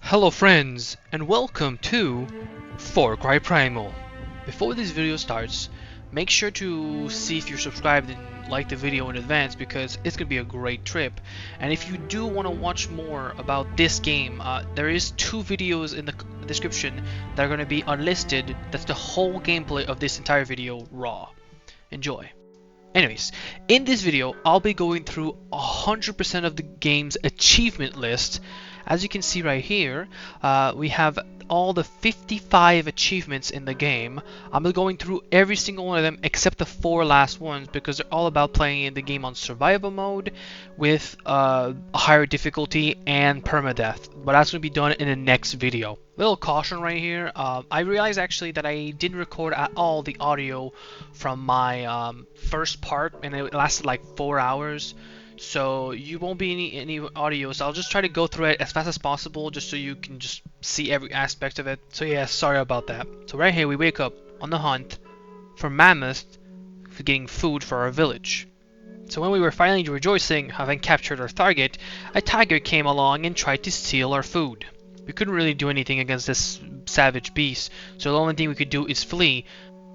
Hello friends, and welcome to Far Cry Primal. Before this video starts, make sure to see if you're subscribed and like the video in advance because it's gonna be a great trip. And if you do want to watch more about this game, there is 2 videos in the description that are gonna be unlisted. That's the whole gameplay of this entire video raw. Enjoy. Anyways, in this video, I'll be going through 100% of the game's achievement list. As you can see right here, we have all the 55 achievements in the game. I'm going through every single one of them except the 4 last ones because they're all about playing the game on survival mode with a higher difficulty and permadeath. But that's going to be done in the next video. Little caution right here. I realized actually that I didn't record at all the audio from my first part, and it lasted like 4 hours. So you won't be any audio, so I'll just try to go through it as fast as possible just so you can just see every aspect of it. So yeah, sorry about that. So right here we wake up on the hunt for mammoths for getting food for our village. So when we were finally rejoicing, having captured our target, a tiger came along and tried to steal our food. We couldn't really do anything against this savage beast, so the only thing we could do is flee.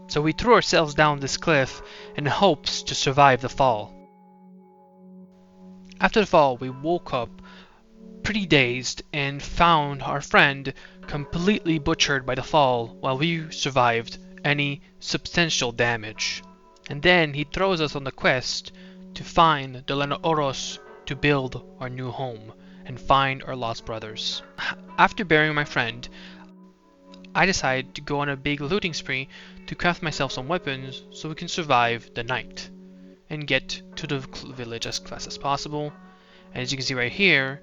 So we threw ourselves down this cliff in hopes to survive the fall. After the fall, we woke up pretty dazed and found our friend completely butchered by the fall while we survived any substantial damage. And then he throws us on the quest to find the Oros to build our new home and find our lost brothers. After burying my friend, I decided to go on a big looting spree to craft myself some weapons so we can survive the night and get to the village as fast as possible. And as you can see right here,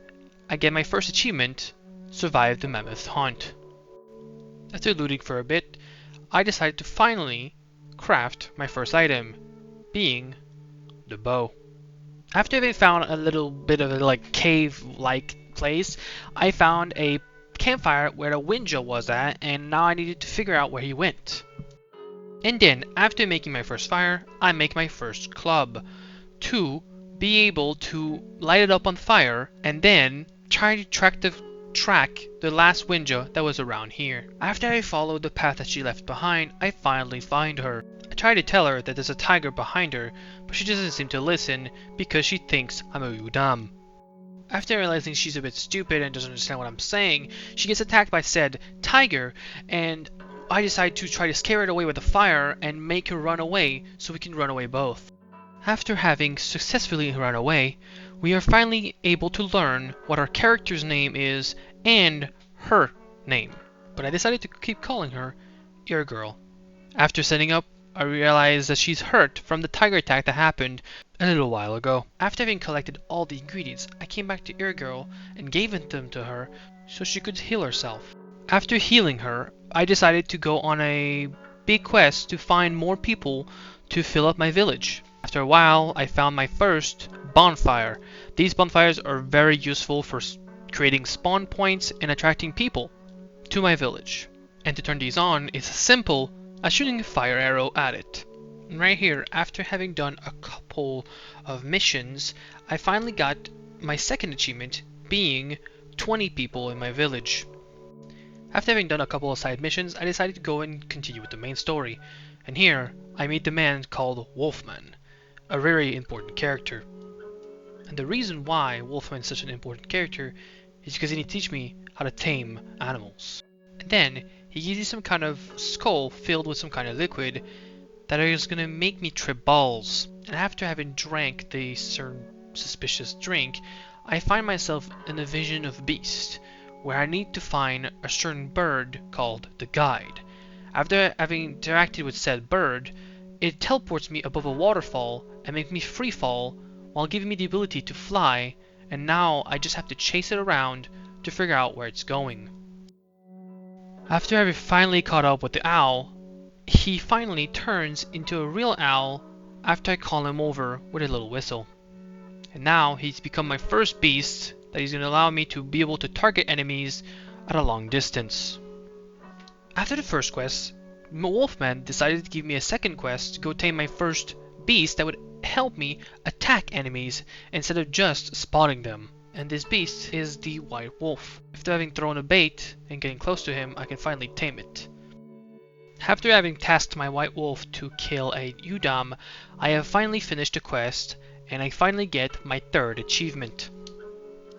I get my first achievement, survive the mammoth hunt. After looting for a bit, I decided to finally craft my first item, being the bow. After having found a little bit of a cave-like place, I found a campfire where the Winja was at, and now I needed to figure out where he went. And then, after making my first fire, I make my first club to be able to light it up on fire and then try to track the last Winja that was around here. After I followed the path that she left behind, I finally find her. I try to tell her that there's a tiger behind her, but she doesn't seem to listen because she thinks I'm a dumb. After realizing she's a bit stupid and doesn't understand what I'm saying, she gets attacked by said tiger, and I decide to try to scare it away with a fire and make her run away so we can run away both. After having successfully run away, we are finally able to learn what our character's name is and her name. But I decided to keep calling her Ear Girl. After setting up, I realized that she's hurt from the tiger attack that happened a little while ago. After having collected all the ingredients, I came back to Ear Girl and gave them to her so she could heal herself. After healing her, I decided to go on a big quest to find more people to fill up my village. After a while, I found my first bonfire. These bonfires are very useful for creating spawn points and attracting people to my village. And to turn these on is as simple as shooting a fire arrow at it. And right here, after having done a couple of missions, I finally got my second achievement, being 20 people in my village. After having done a couple of side missions, I decided to go and continue with the main story. And here, I meet the man called Wolfman, a very important character. And the reason why Wolfman is such an important character is because he teaches me how to tame animals. And then he gives you some kind of skull filled with some kind of liquid that is going to make me trip balls. And after having drank the certain suspicious drink, I find myself in a vision of beast, where I need to find a certain bird called the Guide. After having interacted with said bird, it teleports me above a waterfall and makes me free fall while giving me the ability to fly, and now I just have to chase it around to figure out where it's going. After having finally caught up with the owl, he finally turns into a real owl after I call him over with a little whistle. And now he's become my first beast that is going to allow me to be able to target enemies at a long distance. After the first quest, Wolfman decided to give me a second quest to go tame my first beast that would help me attack enemies instead of just spotting them. And this beast is the white wolf. After having thrown a bait and getting close to him, I can finally tame it. After having tasked my white wolf to kill a Udam, I have finally finished the quest, and I finally get my 3rd achievement.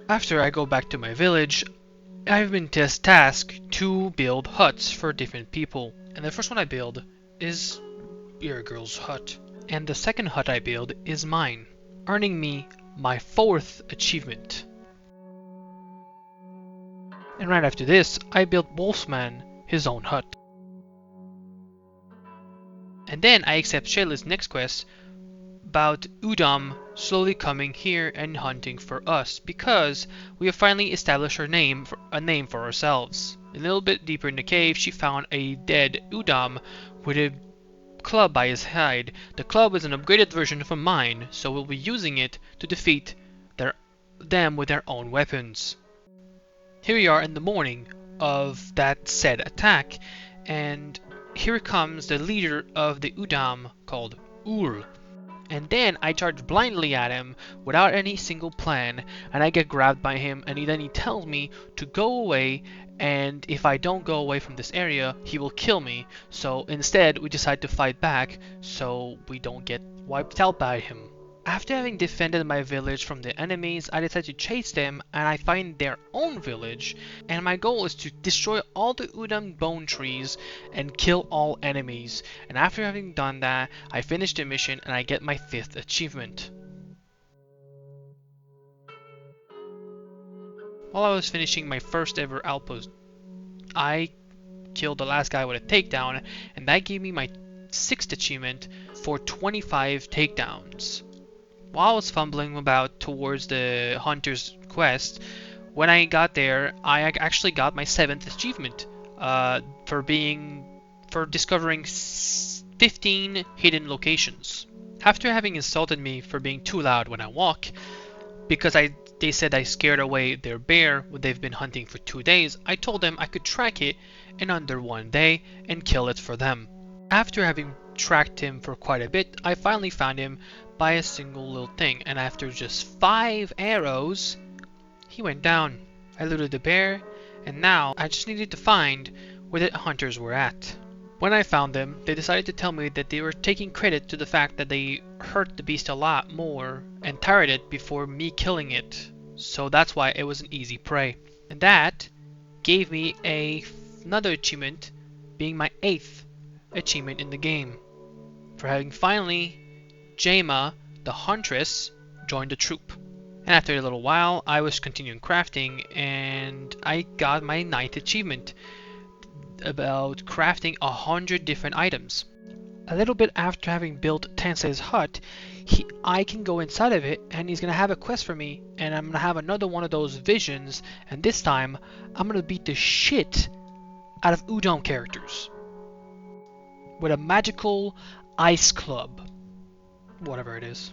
After I go back to my village, I've been tasked to build huts for different people. And the first one I build is your girl's hut. And the second hut I build is mine, earning me my 4th achievement. And right after this, I built Wolfsman his own hut. And then I accept Shayla's next quest about Udam slowly coming here and hunting for us because we have finally established a name for ourselves. A little bit deeper in the cave, she found a dead Udam with a club by his side. The club is an upgraded version of mine, so we'll be using it to defeat them with their own weapons. Here we are in the morning of that said attack, and here comes the leader of the Udam called Ul. And then I charge blindly at him without any single plan, and I get grabbed by him, and then he tells me to go away, and if I don't go away from this area, he will kill me. So instead, we decide to fight back so we don't get wiped out by him. After having defended my village from the enemies, I decide to chase them, and I find their own village, and my goal is to destroy all the Udam bone trees and kill all enemies. And after having done that, I finish the mission and I get my 5th achievement. While I was finishing my first ever outpost, I killed the last guy with a takedown, and that gave me my 6th achievement for 25 takedowns. While I was fumbling about towards the hunter's quest, when I got there, I actually got my 7th achievement for discovering 15 hidden locations. After having insulted me for being too loud when I walk, because they said I scared away their bear when they've been hunting for 2 days, I told them I could track it in under 1 day and kill it for them. After having tracked him for quite a bit, I finally found him by a single little thing, and after just 5 arrows, he went down. I looted the bear, and now I just needed to find where the hunters were at. When I found them, they decided to tell me that they were taking credit to the fact that they hurt the beast a lot more and tired it before me killing it, so that's why it was an easy prey. And that gave me another achievement, being my 8th achievement in the game, for having finally Jaima, the huntress, joined the troop. And after a little while, I was continuing crafting, and I got my 9th achievement about crafting 100 different items. A little bit after having built Tensei's hut, I can go inside of it, and he's gonna have a quest for me, and I'm gonna have another one of those visions, and this time I'm gonna beat the shit out of Udon characters with a magical ice club, whatever it is.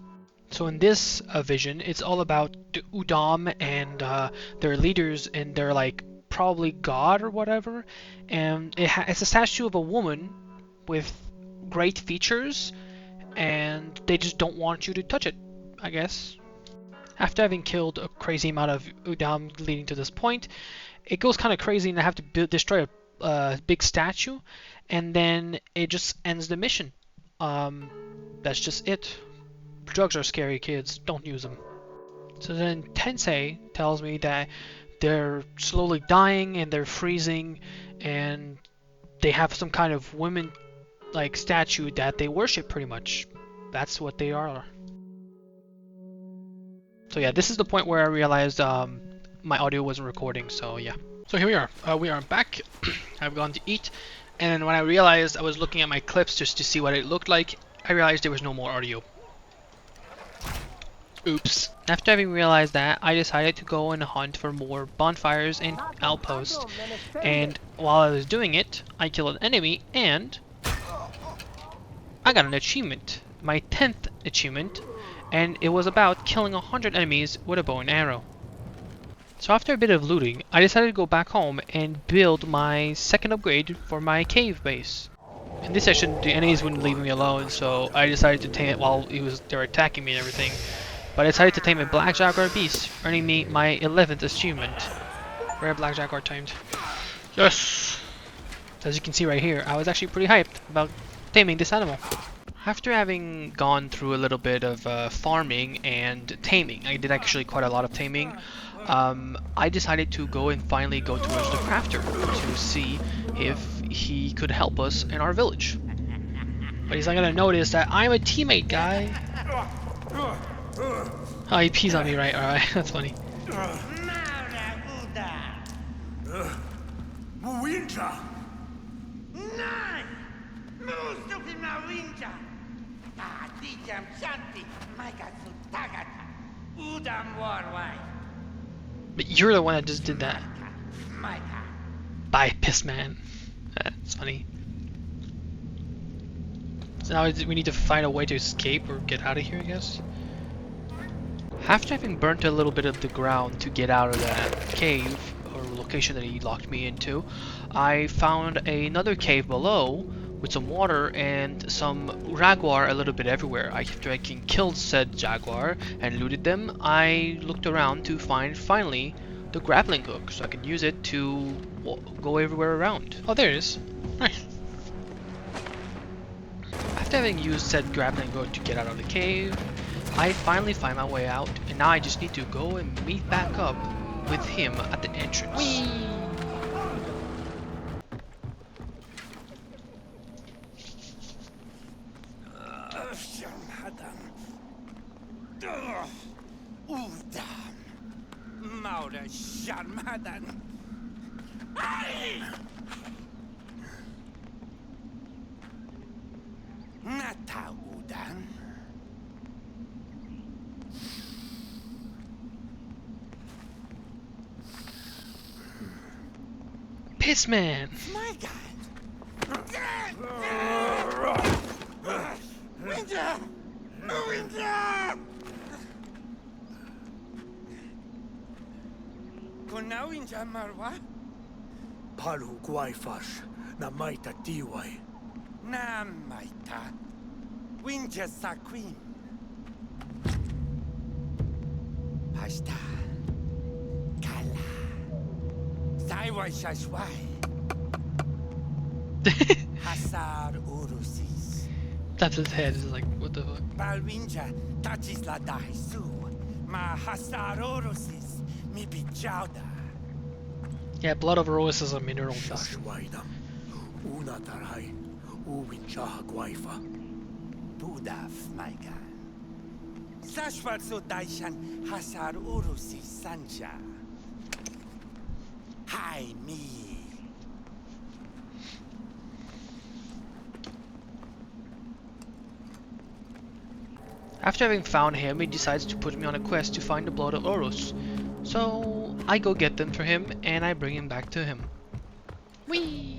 So in this vision, it's all about the Udam and their leaders, and they're like probably god or whatever, and it's a statue of a woman with great features, and they just don't want you to touch it, I guess. After having killed a crazy amount of Udam leading to this point, it goes kind of crazy, and I have to destroy a big statue, and then it just ends the mission. That's just it. Drugs are scary, kids. Don't use them. So then Tensei tells me that they're slowly dying and they're freezing, and they have some kind of women like statue that they worship pretty much. That's what they are. So yeah, this is the point where I realized my audio wasn't recording, so yeah. So here we are. We are back. I've gone to eat, and when I realized, I was looking at my clips just to see what it looked like, I realized there was no more audio. Oops. After having realized that, I decided to go and hunt for more bonfires and outposts, and while I was doing it, I killed an enemy, and I got an achievement, my 10th achievement, and it was about killing 100 enemies with a bow and arrow. So after a bit of looting, I decided to go back home and build my 2nd upgrade for my cave base. In this section, the enemies wouldn't leave me alone, so I decided to tame it while they were attacking me and everything. But I decided to tame a black jaguar beast, earning me my 11th achievement. Rare black jaguar tamed. Yes! As you can see right here, I was actually pretty hyped about taming this animal. After having gone through a little bit of farming and taming, I did actually quite a lot of taming, I decided to go and finally go towards the crafter to see if he could help us in our village. But he's not gonna notice that I'm a teammate, guy. Oh, he pees on me, right? Alright, that's funny. But you're the one that just did that. Bye, piss man. That's funny. So now we need to find a way to escape or get out of here, I guess. After having burnt a little bit of the ground to get out of that cave or location that he locked me into, I found another cave below with some water and some jaguar a little bit everywhere. After I killed said jaguar and looted them, I looked around to find finally the grappling hook so I could use it to go everywhere around. Oh, there it is. Nice. After having used said grappling hook to get out of the cave, I finally find my way out, and now I just need to go and meet back up with him at the entrance. Whee! Piss man! My God! Winter! Winter! Kuna winter marwa? Palu guaifash na maita diwai. Na maita. Winter saquin. Pasta. Kala. Saiwai shashwai. Hasar urusis. Taps his head, is like, what the fuck? Balwinja touches la daisu. Ma hasar urusis. Mi bijauda. Yeah, blood of Rose is a mineral dust. Shashwaidam. Una tarai. Uwinchaha guaifa. Budaf, my God. Sashwat so daishan hasar urusis sanja. Hi, me. After having found him, he decides to put me on a quest to find the blood of Oros. So I go get them for him and I bring him back to him. Whee!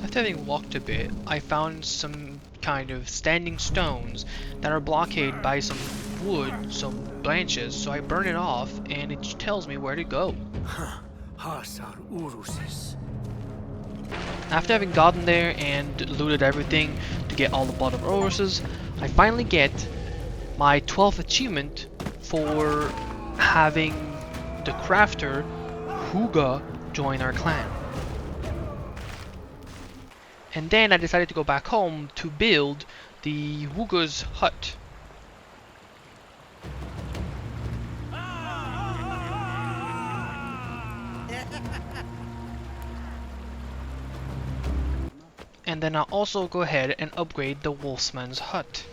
After having walked a bit, I found some kind of standing stones that are blockaded by some wood, some branches, so I burn it off and it tells me where to go. Hasar urusis. After having gotten there and looted everything to get all the blood of Oroses, I finally get my 12th achievement for having the crafter Huga join our clan. And then I decided to go back home to build the Huga's hut. And then I'll also go ahead and upgrade the Wolfsman's hut.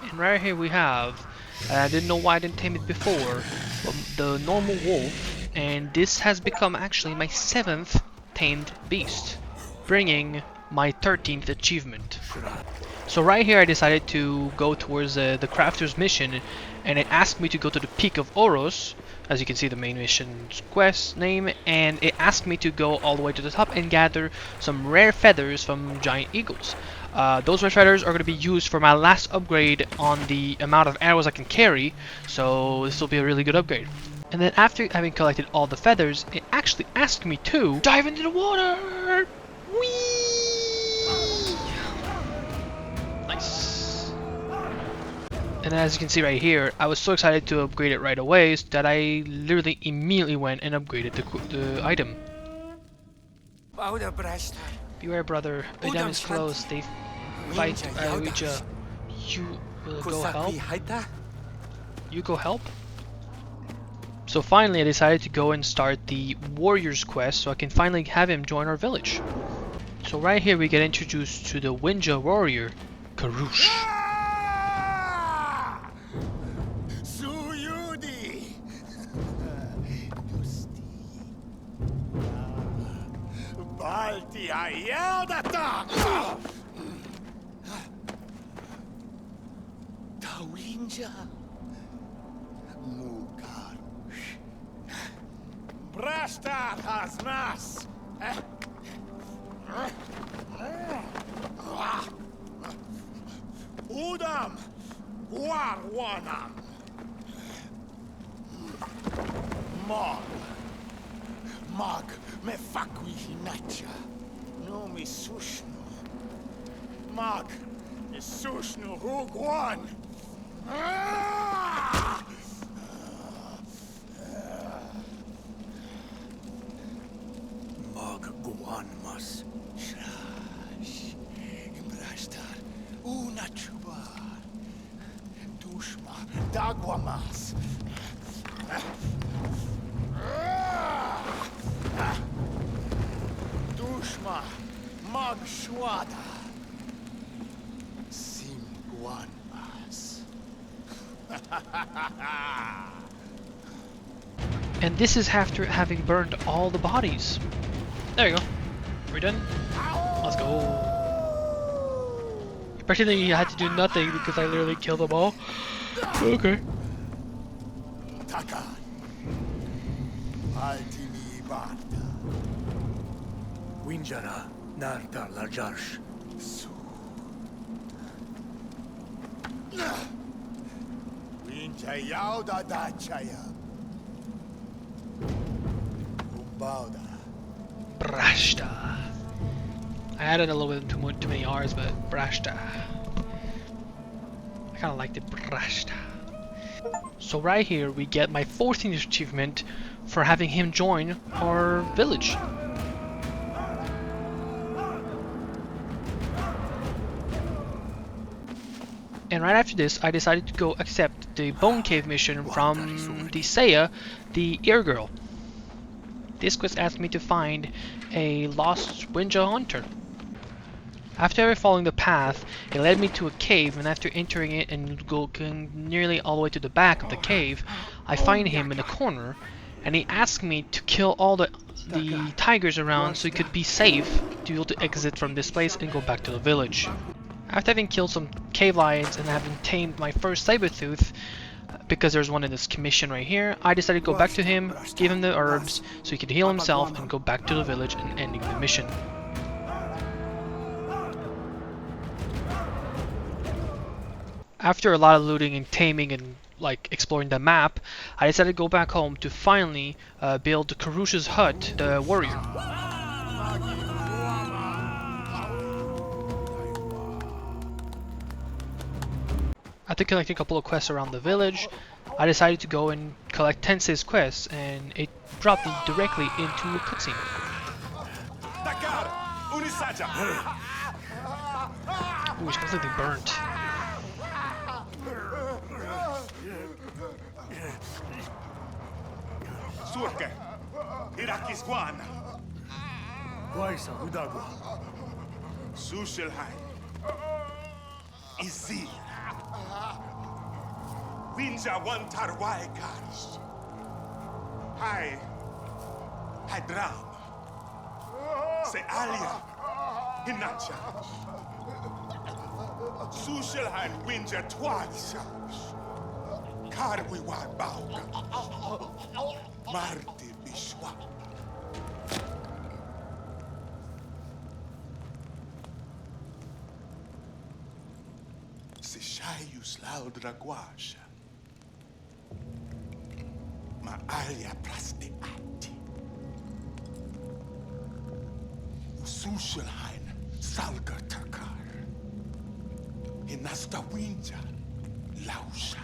And right here we have, I didn't know why I didn't tame it before, but the normal wolf, and this has become actually my 7th tamed beast, bringing my 13th achievement. So right here I decided to go towards the crafter's mission, and it asked me to go to the peak of Oros, as you can see the main mission's quest name, and it asked me to go all the way to the top and gather some rare feathers from giant eagles. Those rare feathers are going to be used for my last upgrade on the amount of arrows I can carry, so this will be a really good upgrade. And then after having collected all the feathers, it actually asked me to dive into the water! Whee! Nice. And as you can see right here, I was so excited to upgrade it right away that I literally immediately went and upgraded the item. Beware, brother. The dam is close. They fight Ouija. You will go help? You go help? So finally I decided to go and start the warrior's quest so I can finally have him join our village. So right here we get introduced to the Winja warrior, Karush. Balti ayadata! Tawinja Mugarush Brastar has nas! Udam Warwanam Mag me fakui hinacha no mi sushnu Mag me sushnu hugwan Mag guan mas. Shrash Imbrashtar unachubar Dushma dagwamas Dushma magshwada Simguanmas. And this is after having burned all the bodies. There you go. We're done. Let's go. Practically you had to do nothing because I literally killed them all. Okay. Taka Altini Barta Winjara narta lajarsh. Su Winja Yauda Dachaya Umbauda Brashta. I added a little bit too many R's, but Brashta. I kind of liked it, Brashta. So right here we get my 14th achievement for having him join our village. And right after this, I decided to go accept the Bone Cave mission from the Seiya, the Ear Girl. This quest asked me to find a lost Winja hunter. After following the path, it led me to a cave, and after entering it and going nearly all the way to the back of the cave, I find him in the corner, and he asked me to kill all the tigers around so he could be safe to be able to exit from this place and go back to the village. After having killed some cave lions and having tamed my first saber-tooth, because there's one in this commission right here, I decided to go back to him, give him the herbs so he could heal himself and go back to the village and ending the mission. After a lot of looting and taming and like exploring the map, I decided to go back home to finally build Karush's hut, the warrior. After collecting a couple of quests around the village, I decided to go and collect Tensei's quests, and it dropped me directly into a cutscene. Ooh, it's completely burnt. Surke Irakisguan Guaisa udagwa. Sushelhai Izir Winja Wantarwai Karish Hai Hydram Se Alia Hinacha Sushelhai Winja Twaisa Karwi Wabauga Marti Bishwa Se Shayus Laudra Guasha Ma alia plasteati. Usushelhain salga takar. Inasta winja lausha.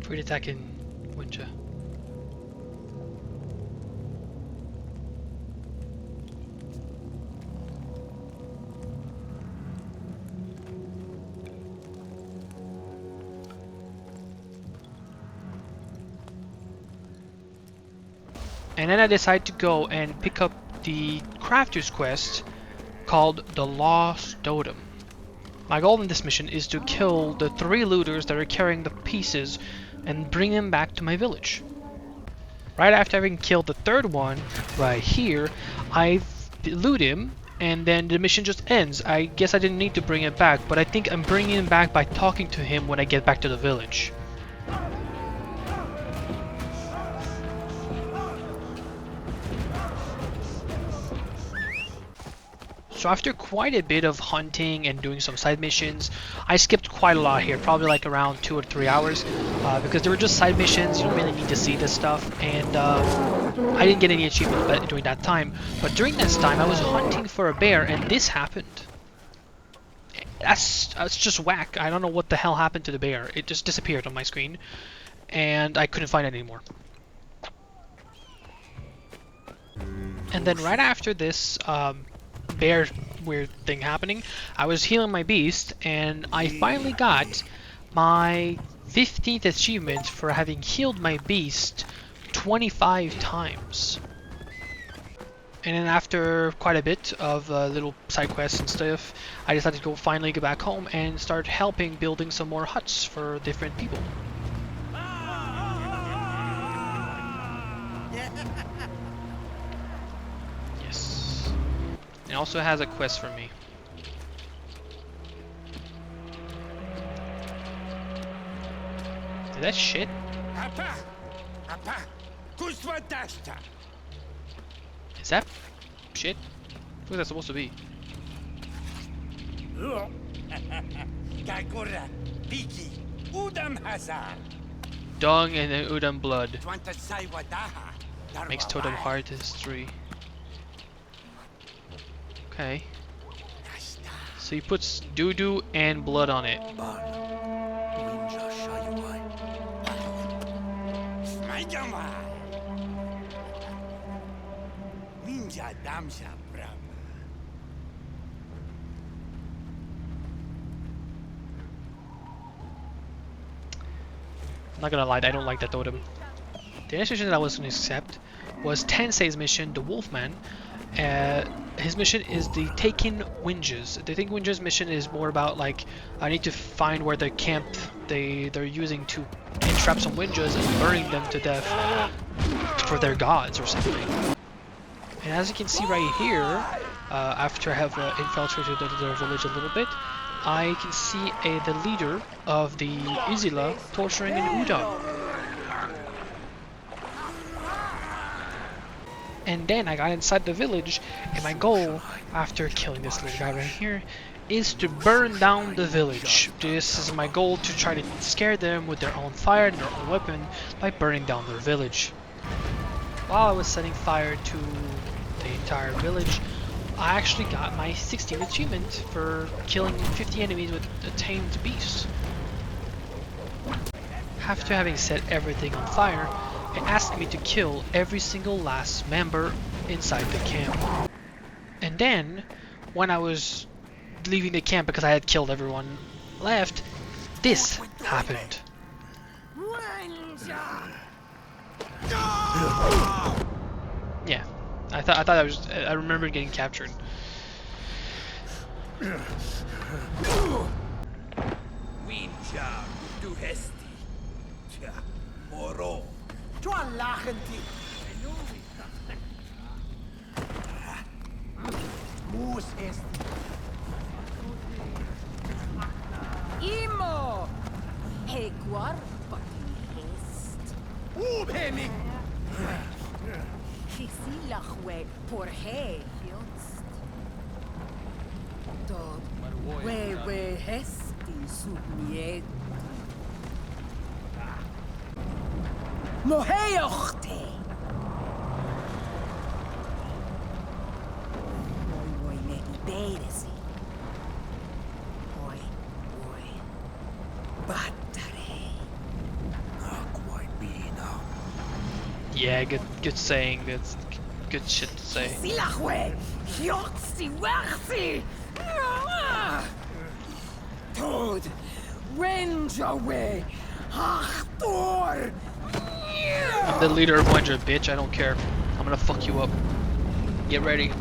Free to attack in Winja. And then I decide to go and pick up the crafter's quest called the Lost Totem. My goal in this mission is to kill the 3 looters that are carrying the pieces and bring them back to my village. Right after having killed the 3rd one, right here, I loot him and then the mission just ends. I guess I didn't need to bring it back, but I think I'm bringing him back by talking to him when I get back to the village. So after quite a bit of hunting and doing some side missions, I skipped quite a lot here, probably like around 2 or 3 hours, because they were just side missions. You don't really need to see this stuff, and I didn't get any achievements during that time. But during this time, I was hunting for a bear, and this happened. That's just whack. I don't know what the hell happened to the bear. It just disappeared on my screen, and I couldn't find it anymore. And then right after this bear weird thing happening, I was healing my beast, and I finally got my 15th achievement for having healed my beast 25 times. And then after quite a bit of little side quests and stuff, I decided to finally get back home and start helping building some more huts for different people. Yes. It also has a quest for me. Is that shit? Is that shit? Who's that supposed to be? Dung and then Udam blood. Makes totem heart is 3. Okay. So he puts doo-doo and blood on it. I'm not gonna lie, I don't like that totem. The next mission that I was gonna accept was Tensei's mission, the Wolfman. His mission is the Taken Winges. The Taken Winges mission is more about like I need to find where the camp they're using to entrap some Winges and burning them to death for their gods or something. And as you can see right here, after I have infiltrated their village a little bit, I can see the leader of the Izila torturing an Udam. And then I got inside the village, and my goal, after killing this little guy right here, is to burn down the village. This is my goal, to try to scare them with their own fire and their own weapon by burning down their village. While I was setting fire to the entire village, I actually got my 16th achievement for killing 50 enemies with a tamed beast. After having set everything on fire, it asked me to kill every single last member inside the camp. And then, when I was leaving the camp because I had killed everyone left, this happened. Yeah, I thought I remember getting captured. Imo! Hey, guarpatist. Ubeni! Kisilachwe por he yost. Dod. We hesti submiet. Moheochte. Oi, me iberesi. Oi. Battere. Aquai bina. Yeah, good saying. That's good shit to say. Silahwe. Hioxi waxi. Tod. Wenjawe. Achtor. I'm the leader of Wenja, bitch. I don't care. I'm gonna fuck you up. Get ready.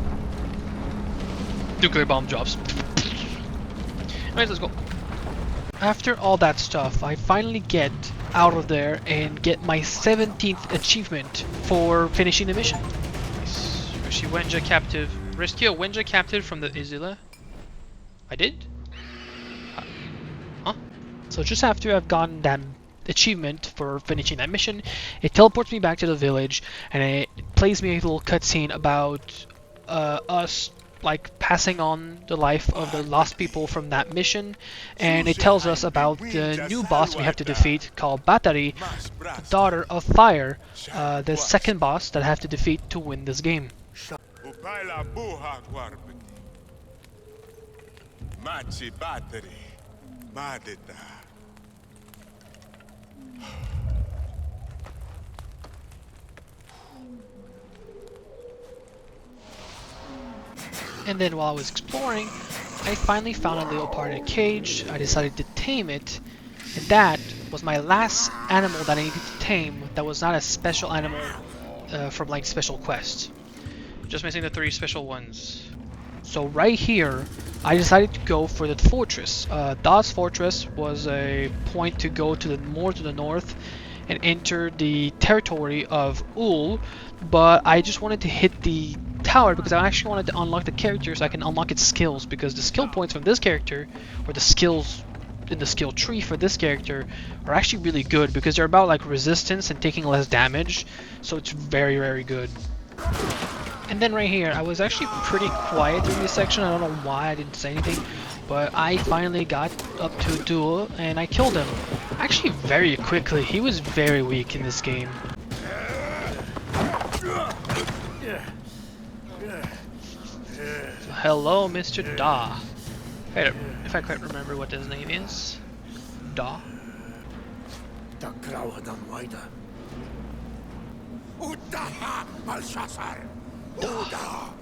Nuclear bomb drops. Alright, let's go. After all that stuff, I finally get out of there and get my 17th achievement for finishing the mission. Rescue Wenja captive. Rescue a Wenja captive from the Isla. I did? Huh? So just after I've gotten that achievement for finishing that mission, it teleports me back to the village and it plays me a little cutscene about us like passing on the life of the lost people from that mission, and it tells us about the new boss we have to defeat called Batari, the daughter of fire, the second boss that I have to defeat to win this game. Upaila buha guarbati. Machi battery. Madeta. And then while I was exploring, I finally found a leopard in a cage. I decided to tame it, and that was my last animal that I needed to tame that was not a special animal from like special quests. Just missing the 3 special ones. So right here, I decided to go for the fortress. Das Fortress was a point to go to the more to the north and enter the territory of Ul, but I just wanted to hit the tower because I actually wanted to unlock the character so I can unlock its skills, because the skill points from this character, or the skills in the skill tree for this character, are actually really good because they're about like resistance and taking less damage, so it's very, very good. And then right here, I was actually pretty quiet during this section. I don't know why I didn't say anything, but I finally got up to a duel and I killed him. Actually very quickly. He was very weak in this game. So, hello, Mr. Da. If I quite remember what his name is. Da. Da Krauhadan Waida. Utaha Balshasar. Uda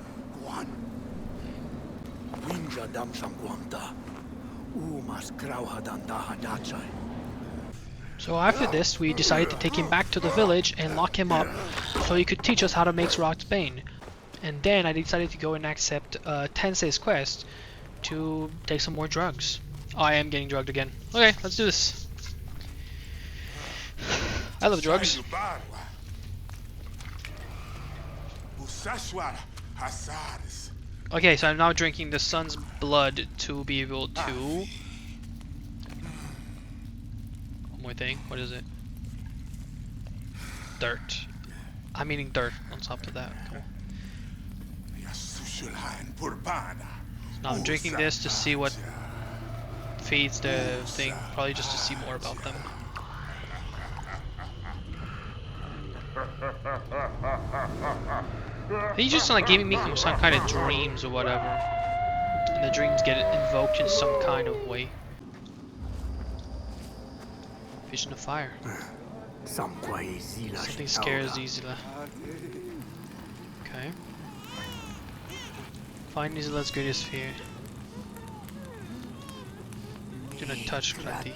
Guan. Winja Damsam Guamta. Umas Krauhadan Dahadachai. So after this, we decided to take him back to the village and lock him up so he could teach us how to make Rock's Bane. And then I decided to go and accept Tensei's quest to take some more drugs. Oh, I am getting drugged again. Okay, let's do this. I love drugs. Okay, so I'm now drinking the sun's blood to be able to... One more thing, what is it? Dirt. I'm eating dirt on top of that. Cool. Now I'm drinking this to see what feeds the thing, probably just to see more about them. He's just like giving me some kind of dreams or whatever, and the dreams get invoked in some kind of way. Vision of fire. Something scares Isla. Okay. Find Isla's greatest fear. Do not touch Klati.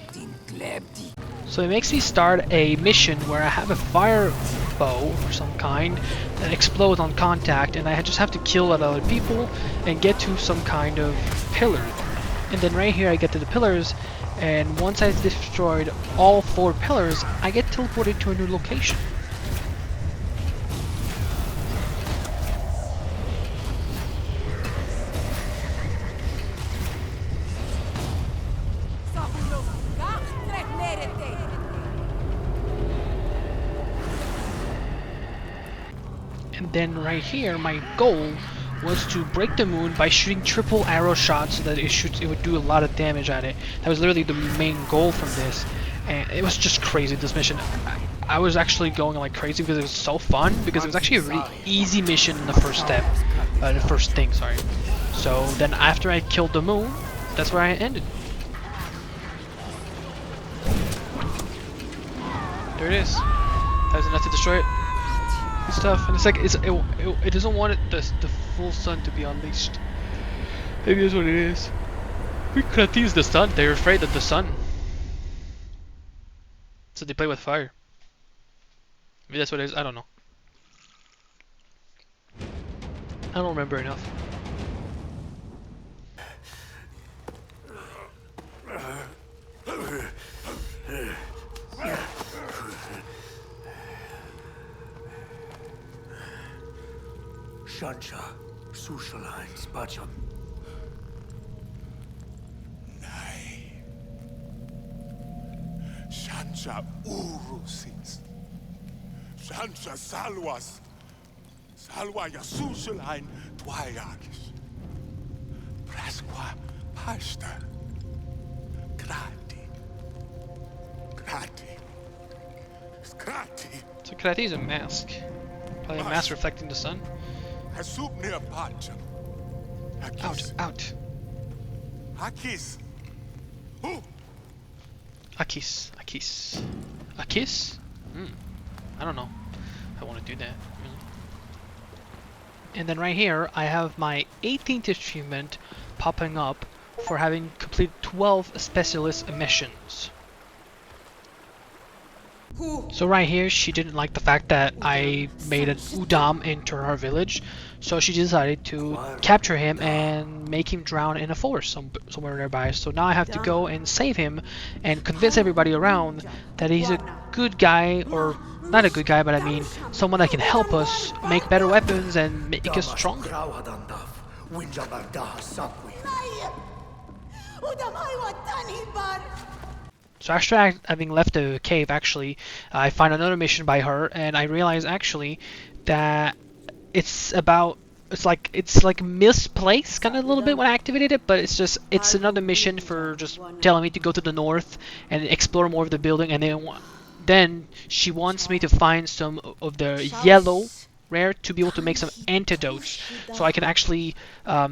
So it makes me start a mission where I have a fire bow of some kind that explodes on contact, and I just have to kill other people and get to some kind of pillar. And then right here I get to the pillars, and once I've destroyed all 4 pillars, I get teleported to a new location. And then right here, my goal was to break the moon by shooting triple arrow shots so that it would do a lot of damage at it. That was literally the main goal from this, and it was just crazy, this mission. I was actually going like crazy because it was so fun, because it was actually a really easy mission in the first step, the first thing, sorry. So then after I killed the moon, that's where I ended. There it is. That was enough to destroy it. Good stuff. And it's like it doesn't want the full sun to be unleashed. Maybe that's what it is. We could have used the sun. They're afraid of the sun, so they play with fire. Maybe that's what it is. I don't know. I don't remember enough. Shansha, Sushaline, Spacham. Nay. Shansha Urusis. Shansha Salwas. Salwa Yasushaline Dwayakis. Prasqua Pasta. Grati. Grati. Grati. So Krati is a mask. Probably a mask reflecting the sun. Hasup near Pacham. Out, out. Hakis. Who? A kiss, a kiss. A kiss? I don't know. I want to do that, really. And then right here, I have my 18th achievement popping up for having completed 12 specialist missions. So right here, she didn't like the fact that I made an Udam into her village, so she decided to capture him and make him drown in a forest somewhere nearby. So now I have to go and save him and convince everybody around that he's a good guy, or not a good guy, but I mean someone that can help us make better weapons and make us stronger. So after having left the cave, actually, I find another mission by her, and I realize actually that it's like misplaced kind of a little bit when I activated it, but it's another mission for just telling me to go to the north and explore more of the building, and then she wants me to find some of the yellow rare to be able to make some antidotes, so I can actually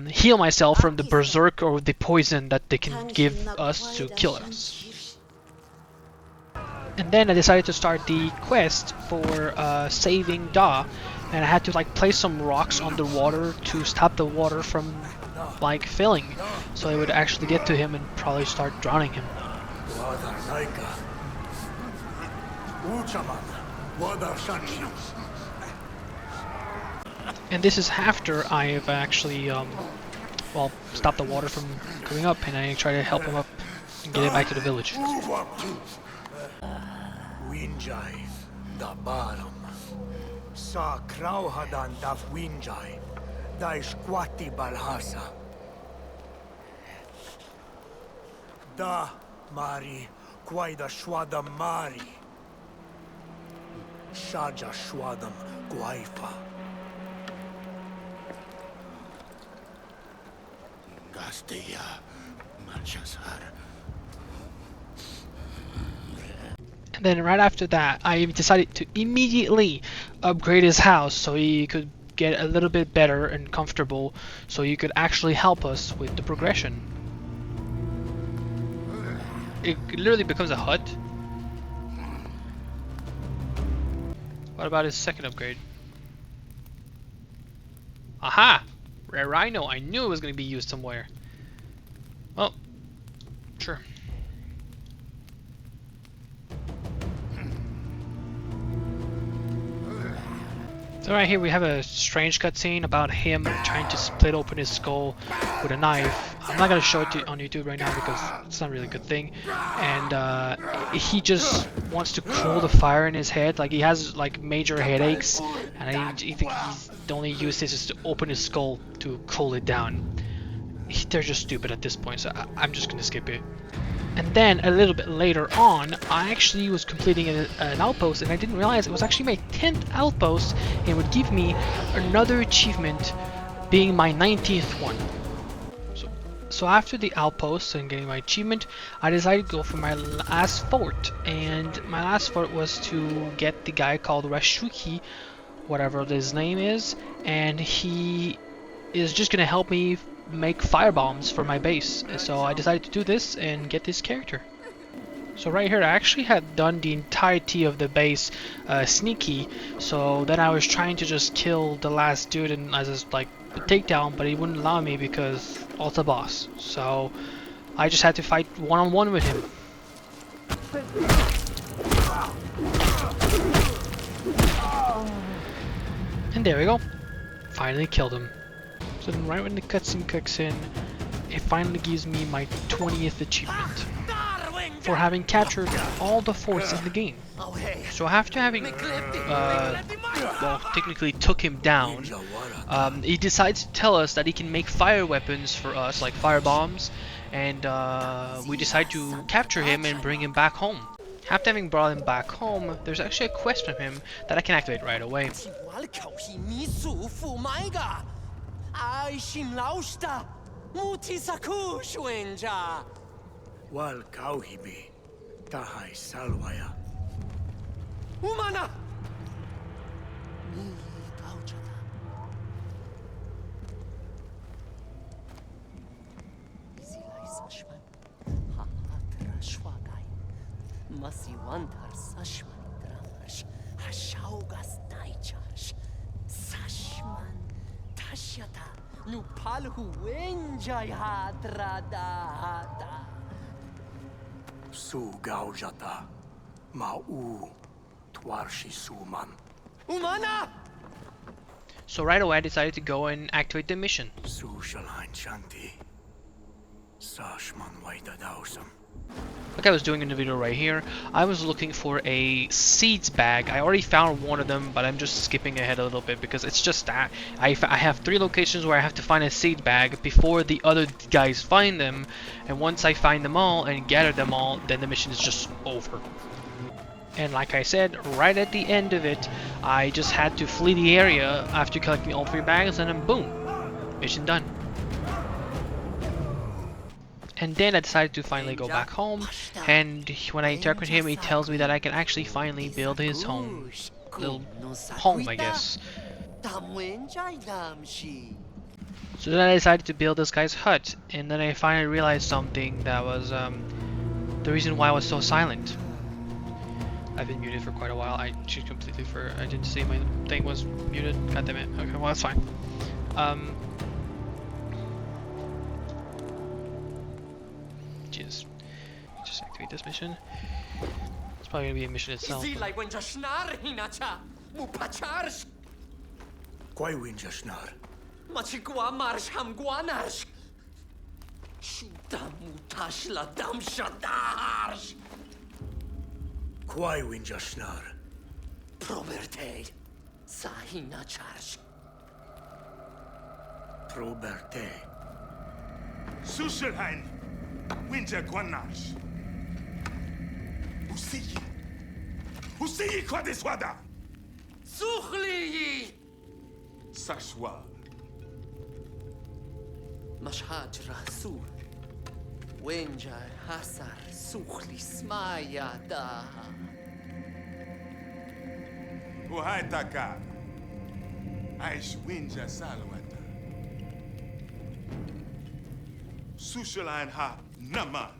heal myself from the berserk or the poison that they can give us to kill us. And then I decided to start the quest for saving Da, and I had to like place some rocks underwater to stop the water from like filling, so I would actually get to him and probably start drowning him. And this is after I've actually well, stopped the water from coming up, and I try to help him up and get him back to the village. Winjai, da baram. Sa krauhadan da winjai, da ishkwati balhasa. Da mari, kwaida shwadam mari. Shaja shwadam guaifa. Gastia Manchasar. And then right after that, I decided to immediately upgrade his house so he could get a little bit better and comfortable, so he could actually help us with the progression. It literally becomes a hut. What about his second upgrade? Aha! Rare Rhino. I knew it was going to be used somewhere. Well, sure. So right here we have a strange cutscene about him trying to split open his skull with a knife. I'm not gonna show it on YouTube right now because it's not really a good thing. And he just wants to cool the fire in his head. Like he has like major headaches, and I think the only use this is to open his skull to cool it down. They're just stupid at this point, so I'm just gonna skip it. And then a little bit later on, I actually was completing an outpost, and I didn't realize it was actually my 10th outpost, and it would give me another achievement, being my 19th one. So So after the outpost and getting my achievement, I decided to go for my last fort. And my last fort was to get the guy called Rashuki, whatever his name is, and he is just gonna help me make firebombs for my base. So I decided to do this and get this character. So right here, I actually had done the entirety of the base sneaky, so then I was trying to just kill the last dude and as a, like a takedown, but he wouldn't allow me because it's a boss. So I just had to fight one-on-one with him. And there we go. Finally killed him. So then right when the cutscene kicks in, it finally gives me my 20th achievement for having captured all the forts in the game. So after having, well, technically took him down, he decides to tell us that he can make fire weapons for us, like fire bombs, and we decide to capture him and bring him back home. After having brought him back home, there's actually a quest from him that I can activate right away. Wal kauhibi, tahai salwaya. Umana! Masiwantar Sashman Dramash, Hashaugas Daichash, Sashman Tashyata, Nupalhu Wenjai Hadrada. Su gaujata, ma'u, twarshi suman. Umana! So right away I decided to go and activate the mission. Su shalhain shanti. Sashman waita dausam. Like I was doing in the video right here, I was looking for a seeds bag. I already found one of them, but I'm just skipping ahead a little bit because it's just that I have 3 locations where I have to find a seed bag before the other guys find them, and once I find them all and gather them all, then the mission is just over. And like I said, right at the end of it, I just had to flee the area after collecting all 3 bags, and then boom, mission done. And then I decided to finally go back home, and when I interact with him, he tells me that I can actually finally build his home. Little home, I guess. So then I decided to build this guy's hut, and then I finally realized something that was the reason why I was so silent. I've been muted for quite a while. I just completely I didn't see my thing was muted. God damn it. Okay, well that's fine. Just activate this mission. It's probably gonna be a mission itself. Quai winjashnar. Quai winjashnar. Proberte Sahina Charge. Proberte. Sushelhain, Winter Guanash. Usiyi Kwadiswada. Sukhli Sashwa. Mashhad Rasul. Wenjai Hasar Sukhli Smaya da. Uhaitaka. Aish Winja Salwata. Sushelhain ha Naman.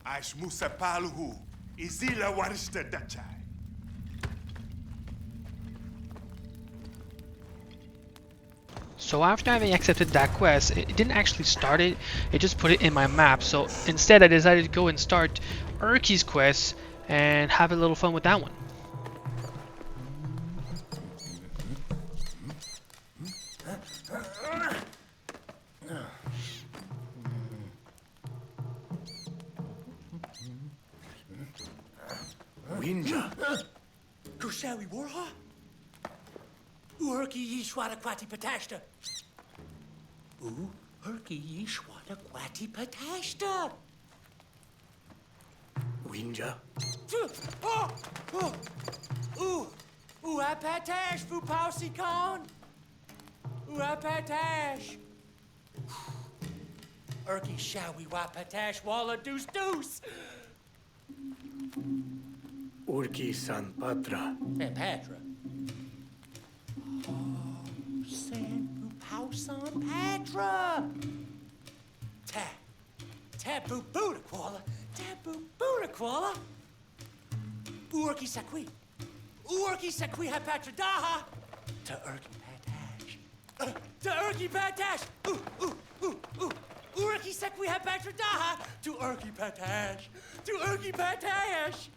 Aish Musa Paluhu. Izila Warista Dachai. So after having accepted that quest, it didn't actually start it, it just put it in my map. So instead I decided to go and start Urki's quest and have a little fun with that one. Winja. Kushawi Warha? Urki Yishwada Kwati Patashta. Urki Yishwada Kwati Patashta. Winja. Uapatash Fupausi Khan. Uapatash. Erky shawi wapatash walla deuce deuce. Urki San Patra. San Patra. San Pow San Patra. Taboo Buddha Koala. Taboo Buddha Koala. Urki Sakwi. Urki Sakwi ha Patra Daha. To Urki Patash. To Urki Patash. Ooh. Urki Sakwi ha Patra Daha. To Urki Patash. To Urki Patash.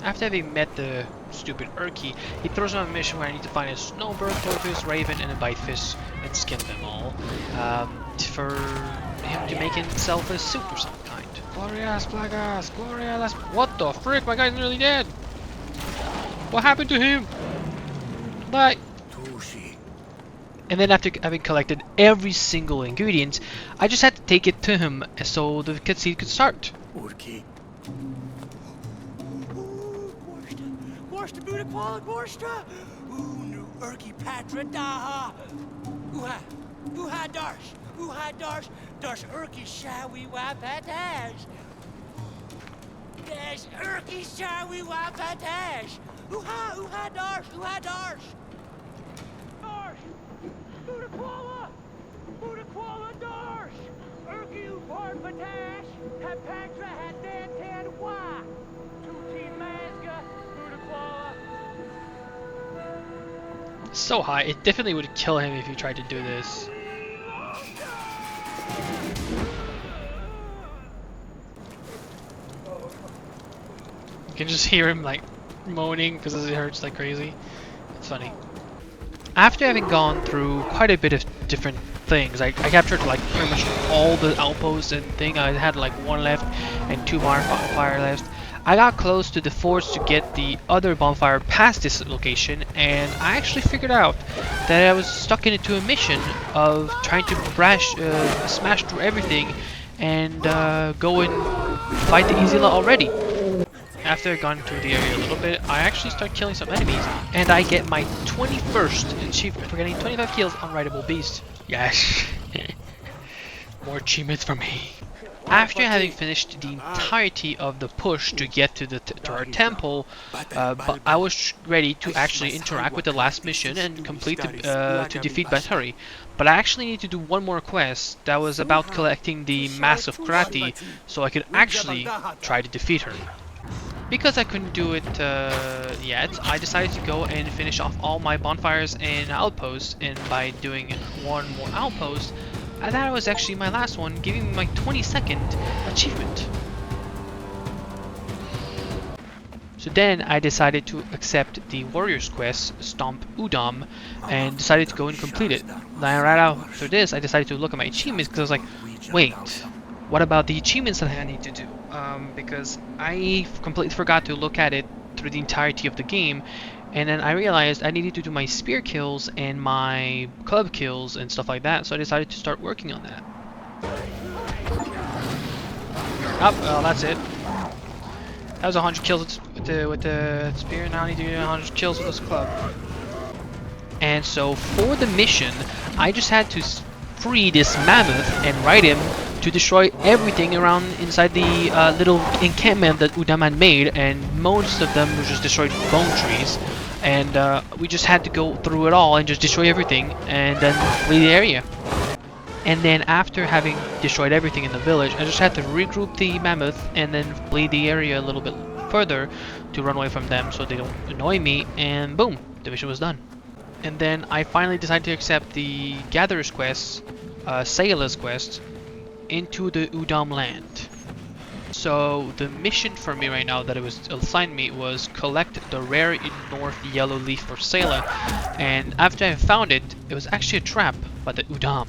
After having met the stupid Urki, he throws me on a mission where I need to find a snowbird, toadfish, raven, and a bitefish and skin them all for him to make himself a suit of some kind. Glorious, Plagas! Glorious! What the frick? My guy's nearly dead! What happened to him? Bye! Tushi. And then after having collected every single ingredient, I just had to take it to him so the cutscene could start. Urki. Gorsta Buddha Koala Gorsta. Nu Urki Patra Daha. Uha Darsh. Uha Darsh. Darsh Urki Shawi Wapatash. Dash Urki Shawi Wapatash. Uha Darsh. Uha Darsh. Darsh. Buddha Koala. Buddha Koala Darsh. Urki Upar Patash. Had Patra had Dan Tan Wa. Tuti Mazga. Buddha Koala. So high, it definitely would kill him if he tried to do this. You can just hear him like moaning because it hurts like crazy. It's funny. After having gone through quite a bit of different things, I captured like pretty much all the outposts and thing. I had like one left and two bonfire left. I got close to the forts to get the other bonfire past this location, and I actually figured out that I was stuck into a mission of trying to smash through everything and go and fight the Izila already. After I've gone through the area a little bit, I actually start killing some enemies, and I get my 21st achievement for getting 25 kills on Rideable Beast. Yes! More achievements for me. After having finished the entirety of the push to get to our temple, but I was ready to actually interact with the last mission and complete to defeat Batari. But I actually need to do one more quest that was about collecting the Mass of Krati, so I could actually try to defeat her. Because I couldn't do it yet, I decided to go and finish off all my bonfires and outposts, and by doing one more outpost, that was actually my last one, giving me my 22nd achievement. So then I decided to accept the Warriors quest, Stomp Udam, and decided to go and complete it. Then right after this, I decided to look at my achievements because I was like, wait, what about the achievements that I need to do? Because I completely forgot to look at it through the entirety of the game, and then I realized I needed to do my spear kills and my club kills and stuff like that, so I decided to start working on that. Oh, well, that's it. That was 100 kills with the spear, now I need to do 100 kills with this club. And so for the mission, I just had to free this mammoth and ride him to destroy everything around inside the little encampment that Udam had made, and most of them were just destroyed bone trees. And we just had to go through it all and just destroy everything and then flee the area. And then after having destroyed everything in the village, I just had to regroup the mammoth and then flee the area a little bit further to run away from them so they don't annoy me, and boom, the mission was done. And then I finally decided to accept the Gatherer's quest, Sailor's quest, into the Udam land. So the mission for me right now that it was assigned me was collect the rare North yellow leaf for Sailor, and after I found it, it was actually a trap by the Udam.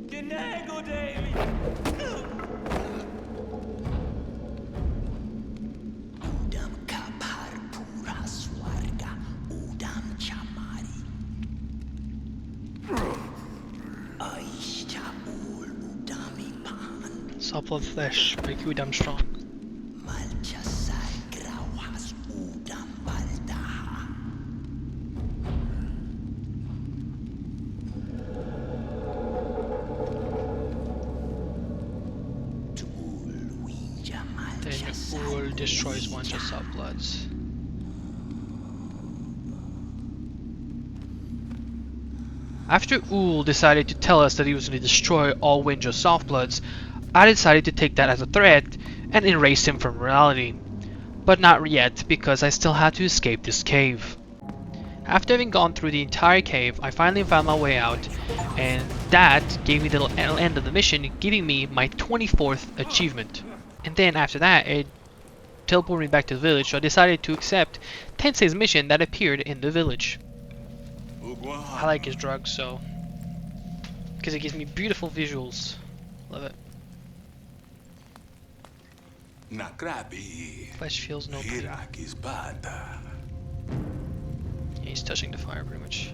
Genego Daily. Subplot flesh, make Udam strong. Then Ul destroys one of the subplots. After Ul decided to tell us that he was going to destroy all Winja's softbloods, I decided to take that as a threat and erase him from reality. But not yet, because I still had to escape this cave. After having gone through the entire cave, I finally found my way out, and that gave me the end of the mission, giving me my 24th achievement. And then after that, it teleported me back to the village, so I decided to accept Tensei's mission that appeared in the village. I like his drugs, so... because it gives me beautiful visuals. Love it. Nakrabi. Flesh feels no pain. Hirakis bata. He's touching the fire pretty much.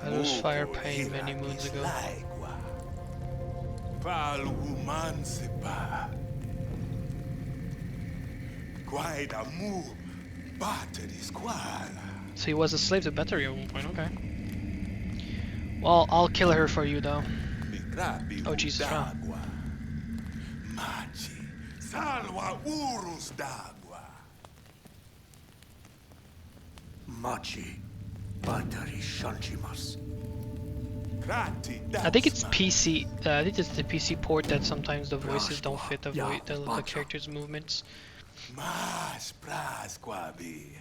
I lost fire pain many moons ago. So he was a slave to Battery at one point, okay. Well, I'll kill her for you though. Oh Jesus, wow. Salwa urus d'agua. Machi, battery shanchimas. I think it's PC. I think it's the PC port that sometimes the voices don't fit the the characters' movements. Mas prasquabi.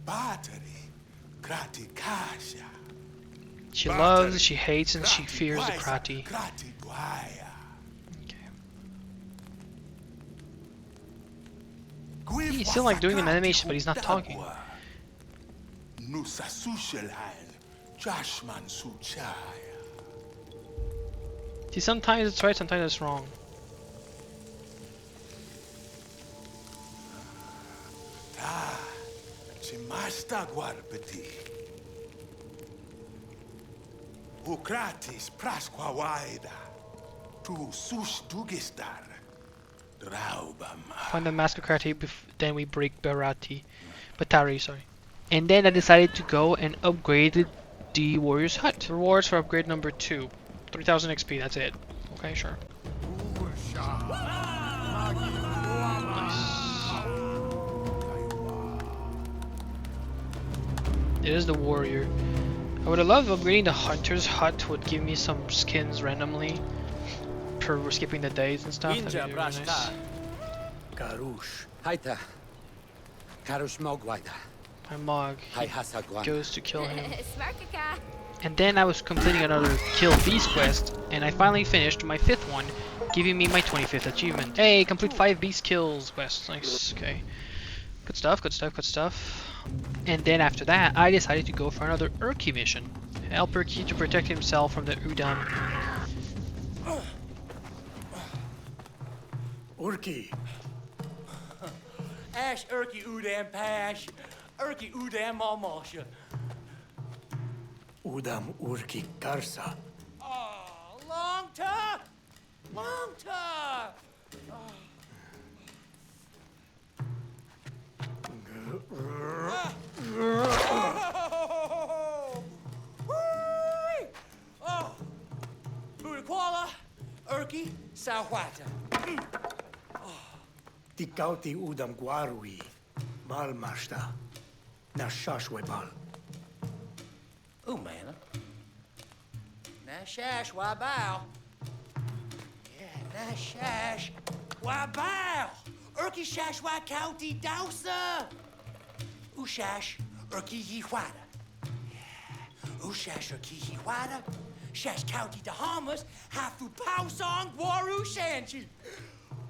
Battery. Krati kasha. She loves, she hates, and she fears the Krati. Krati guaya. He's still like doing an animation, but he's not talking. See, sometimes it's right, sometimes it's wrong. Ukratis prasquawaida. Tu sus dugistar. Find the mask of Krati, then we break Batari, sorry. And then I decided to go and upgrade the warrior's hut. Rewards for upgrade number 2. 3000 XP, that's it. Okay, sure. Nice. It is the warrior. I would have loved upgrading the hunter's hut, would give me some skins randomly. For skipping the days and stuff. That'd be really nice. Karush. Haita. Karush Mogwaida. My Mog Hasagwan. goes to kill him. And then I was completing another Kill Beast quest, and I finally finished my 5th one, giving me my 25th achievement. Hey, complete 5 beast kills quest. Nice, okay. Good stuff, good stuff, good stuff. And then after that, I decided to go for another Urki mission. Help Urki to protect himself from the Udam. Urki. Ash Urki Udam Pash. Urki Udam Malmasha. Udam Urki Karsa. Oh, long time. Long time. Oh, Budakwala, Urki, Sawata. Tikauti Udam Guarui. Balmashta. Nashashwebal. Man. Nashash Wabao. Yeah, Nashash Wabao. Urki Shashwa County Dousa. Ushash Urki Yiwada. Yeah. Ushash Urki Yiwada. Shash County Dahamas. Hafu Pausong Waru Shanchi.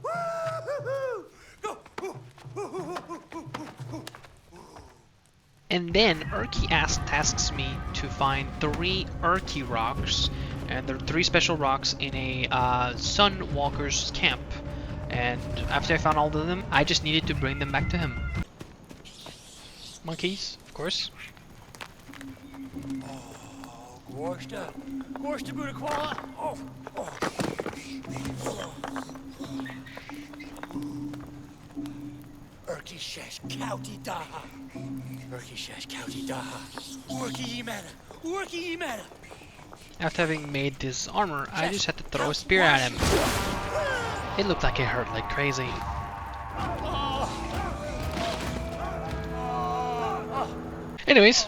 Woo-hoo-hoo. Go. And then Urki tasks me to find 3 Urki rocks, and there are 3 special rocks in a Sunwalker's camp. And after I found all of them, I just needed to bring them back to him. Monkeys, of course. Gorsta. Gorsta Budakwala. Oh. Urki Shesh Kauti Daha. Urki Shesh Kauti Daha. Urki Yimena. Urki Yimena. After having made this armor, I just had to throw a spear at him. It looked like it hurt like crazy. Anyways,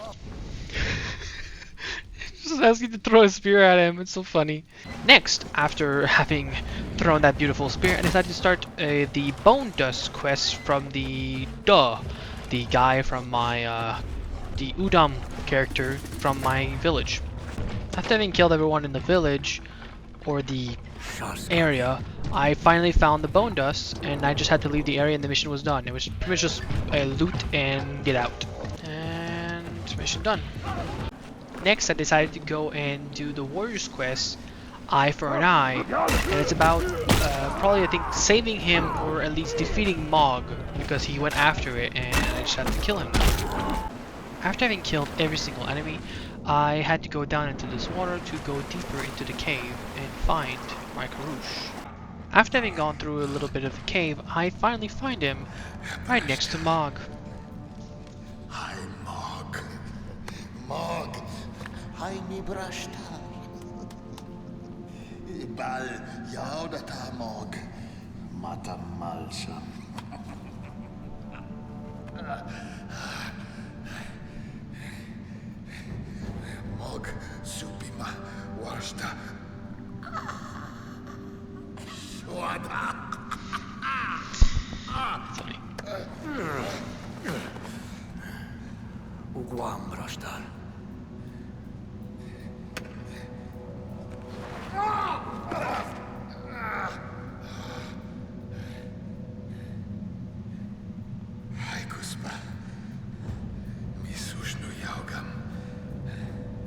just asking to throw a spear at him. It's so funny. Next, after having thrown that beautiful spear, I decided to start the Bone Dust quest from the guy from my the Udam character from my village. After having killed everyone in the village or the area, I finally found the Bone Dust, and I just had to leave the area and the mission was done. It was pretty much just loot and get out. And mission done. Next, I decided to go and do the Warriors quest, Eye for an Eye, and it's about probably, I think, saving him or at least defeating Mog, because he went after it and I just had to kill him. After having killed every single enemy, I had to go down into this water to go deeper into the cave and find my Karush. After having gone through a little bit of the cave, I finally find him right next to Mog. Hi, Mog. Mog. Hi, mi brashta. Bal yaudata Mog. Mata malsa. Mog supima wasta. Shwada. Funny. Uguam brashtar. Hai kuspa. Mi sushnu yaugam.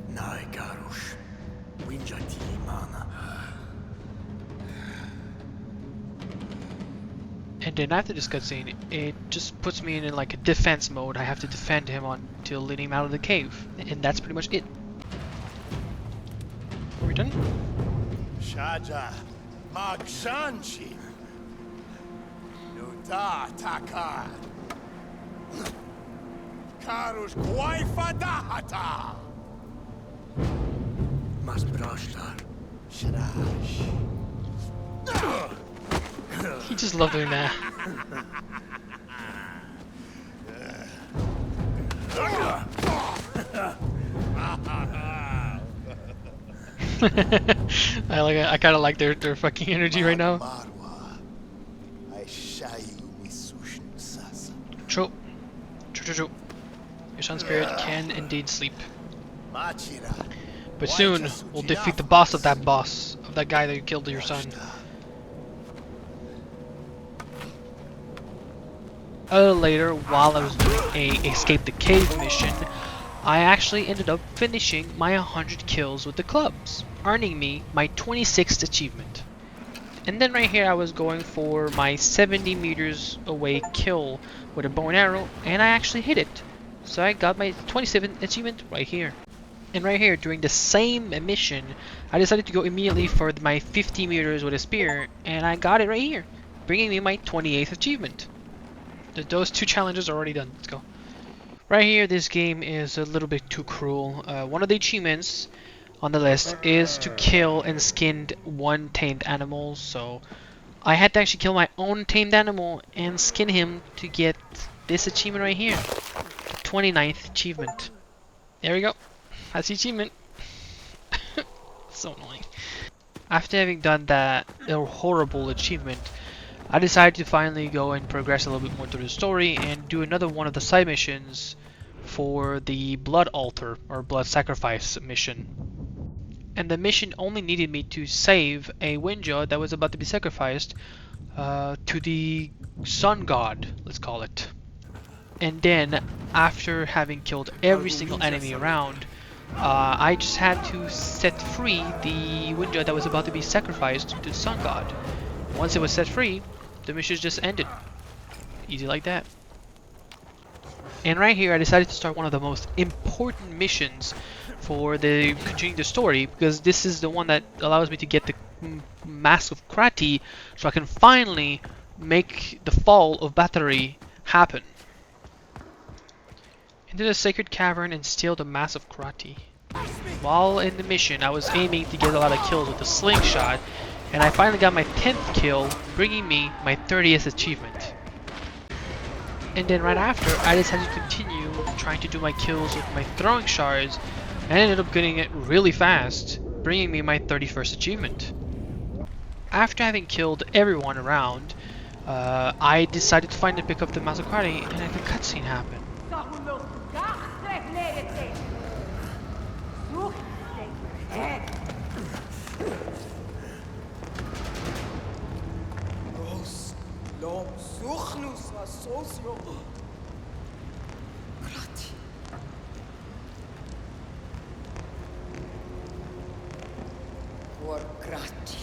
Nai Karush. Winjati mana. And then after this cutscene, it just puts me in like a defense mode. I have to defend him until leading him out of the cave. And that's pretty much it. Are we done? Shaja. Magsanchi. Nuda takar. Karus kwaifadahata. Mas brashtar. Shrash. He just loved doing that. I kind of like their fucking energy right now. Marwa. I shayu mi sushnu sasa. True. True. Your sun spirit can indeed sleep. Machira. But soon, we'll defeat the boss of that guy that killed your son. Later, while I was doing a escape the cave mission, I actually ended up finishing my 100 kills with the clubs, earning me my 26th achievement. And then right here I was going for my 70 meters away kill with a bow and arrow, and I actually hit it. So I got my 27th achievement right here. And right here, during the same mission, I decided to go immediately for my 50 meters with a spear, and I got it right here, bringing me my 28th achievement. Those 2 challenges are already done. Let's go. Right here, this game is a little bit too cruel. One of the achievements on the list is to kill and skin 1 tamed animal, so I had to actually kill my own tamed animal and skin him to get this achievement right here. 29th achievement. There we go. That's the achievement. So annoying. After having done that horrible achievement, I decided to finally go and progress a little bit more through the story and do another one of the side missions for the blood altar or blood sacrifice mission. And the mission only needed me to save a Winja that was about to be sacrificed to the sun god, let's call it. And then, after having killed every single enemy around, I just had to set free the Winja that was about to be sacrificed to the sun god. Once it was set free, the mission just ended. Easy like that. And right here, I decided to start one of the most important missions for the continuing the story, because this is the one that allows me to get the Mask of Krati, so I can finally make the fall of Bathory happen. Into the sacred cavern and steal the Mask of Krati. While in the mission, I was aiming to get a lot of kills with the slingshot, and I finally got my 10th kill, bringing me my 30th achievement. And then right after, I decided to continue trying to do my kills with my throwing shards, and ended up getting it really fast, bringing me my 31st achievement. After having killed everyone around, I decided to finally pick up the Mask of Krati, and then the cutscene happened. Krati. War Krati.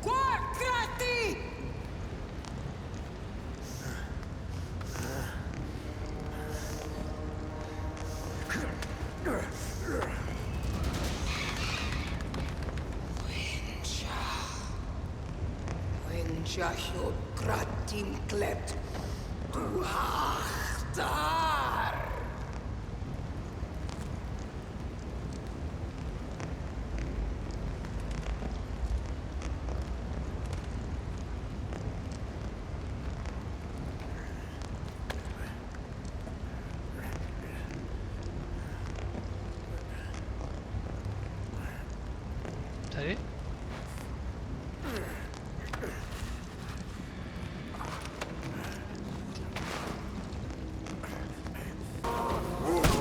War Krati! Winja hiod Kratin klept. Du Achtar! Is that it?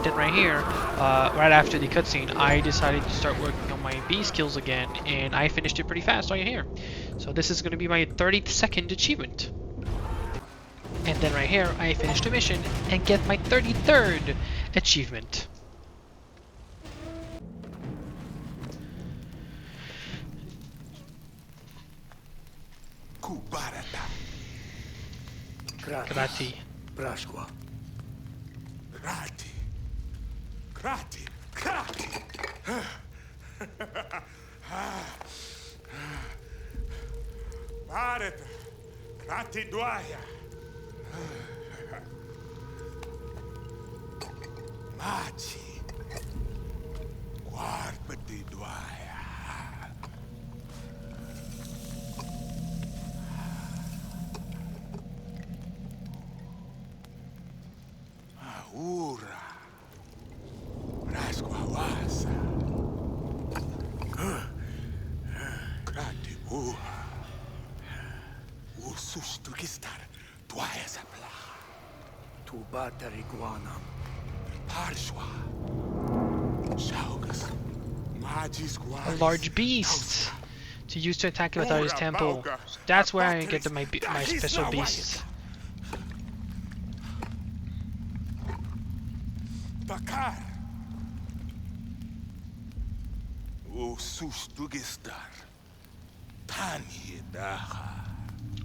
Then right here, right after the cutscene, I decided to start working on my B skills again, and I finished it pretty fast right here. So this is going to be my 32nd achievement. And then right here, I finished the mission and get my 33rd achievement. Kubarata. Krati. Brashqua. Krati. Krati. Krati. Barata. Krati Dwaya. Machi. Guarpati Dwaya. Ura. Rasquawasa. Krati Buha. Usustukistar. Dwaya Sapla. Tu Bathory Guanam. Parshwa. Shaugas. Magis A Guaris. large beast to use to attack Bathory's temple. So that's where I get my special beasts. Takar. Usustugistar. Tani Daha.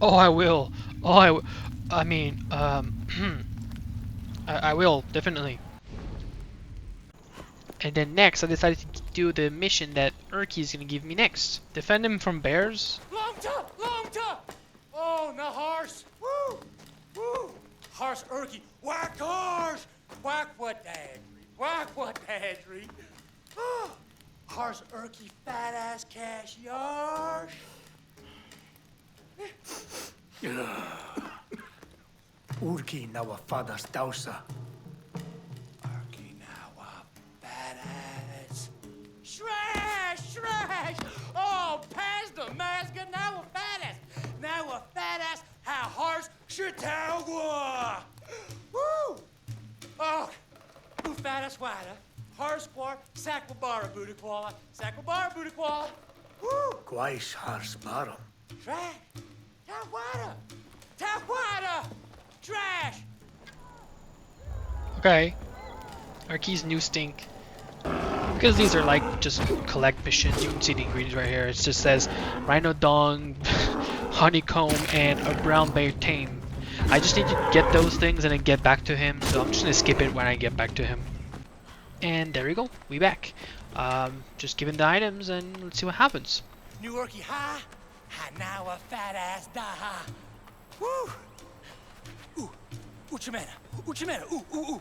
Oh, I will. Oh, I mean, I will, definitely. And then next, I decided to do the mission that Urki is going to give me next. Defend him from bears. Long time! Oh, now horse! Woo! Woo! Horse Urky, whack horse! Whack what dadry! Oh, horse Urky, fat ass cash yarsh! Urki nawa fadas dausa. Urky now a fat ass. Shrash! Oh, past the mask, now a fat ass, how horse Chautauqua! Woo! Oh, who fat ass wider? Horse squar, Sakwabara Budakwala. Woo! Guaish hars baram. Trash! Tawada! Trash! Okay. Arky's new stink. Because these are like just collect missions. You can see the ingredients right here. It just says Rhino Dong, Honeycomb, and a Brown Bear Tame. I just need to get those things and then get back to him. So I'm just gonna skip it when I get back to him. And there we go. We back. Just giving the items and let's see what happens. New Orky ha, ha now a fat ass da ha. Woo! Ooh, Uchimena, ooh.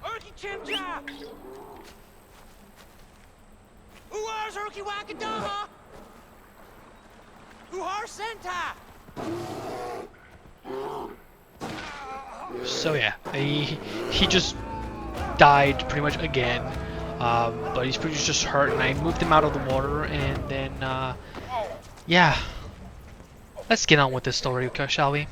Orky Chimcha! Uars Orky Wakadaha! Uhar Senta! So yeah, he just died pretty much again, but he's pretty much just hurt, and I moved him out of the water, and then yeah, let's get on with this story, okay, shall we?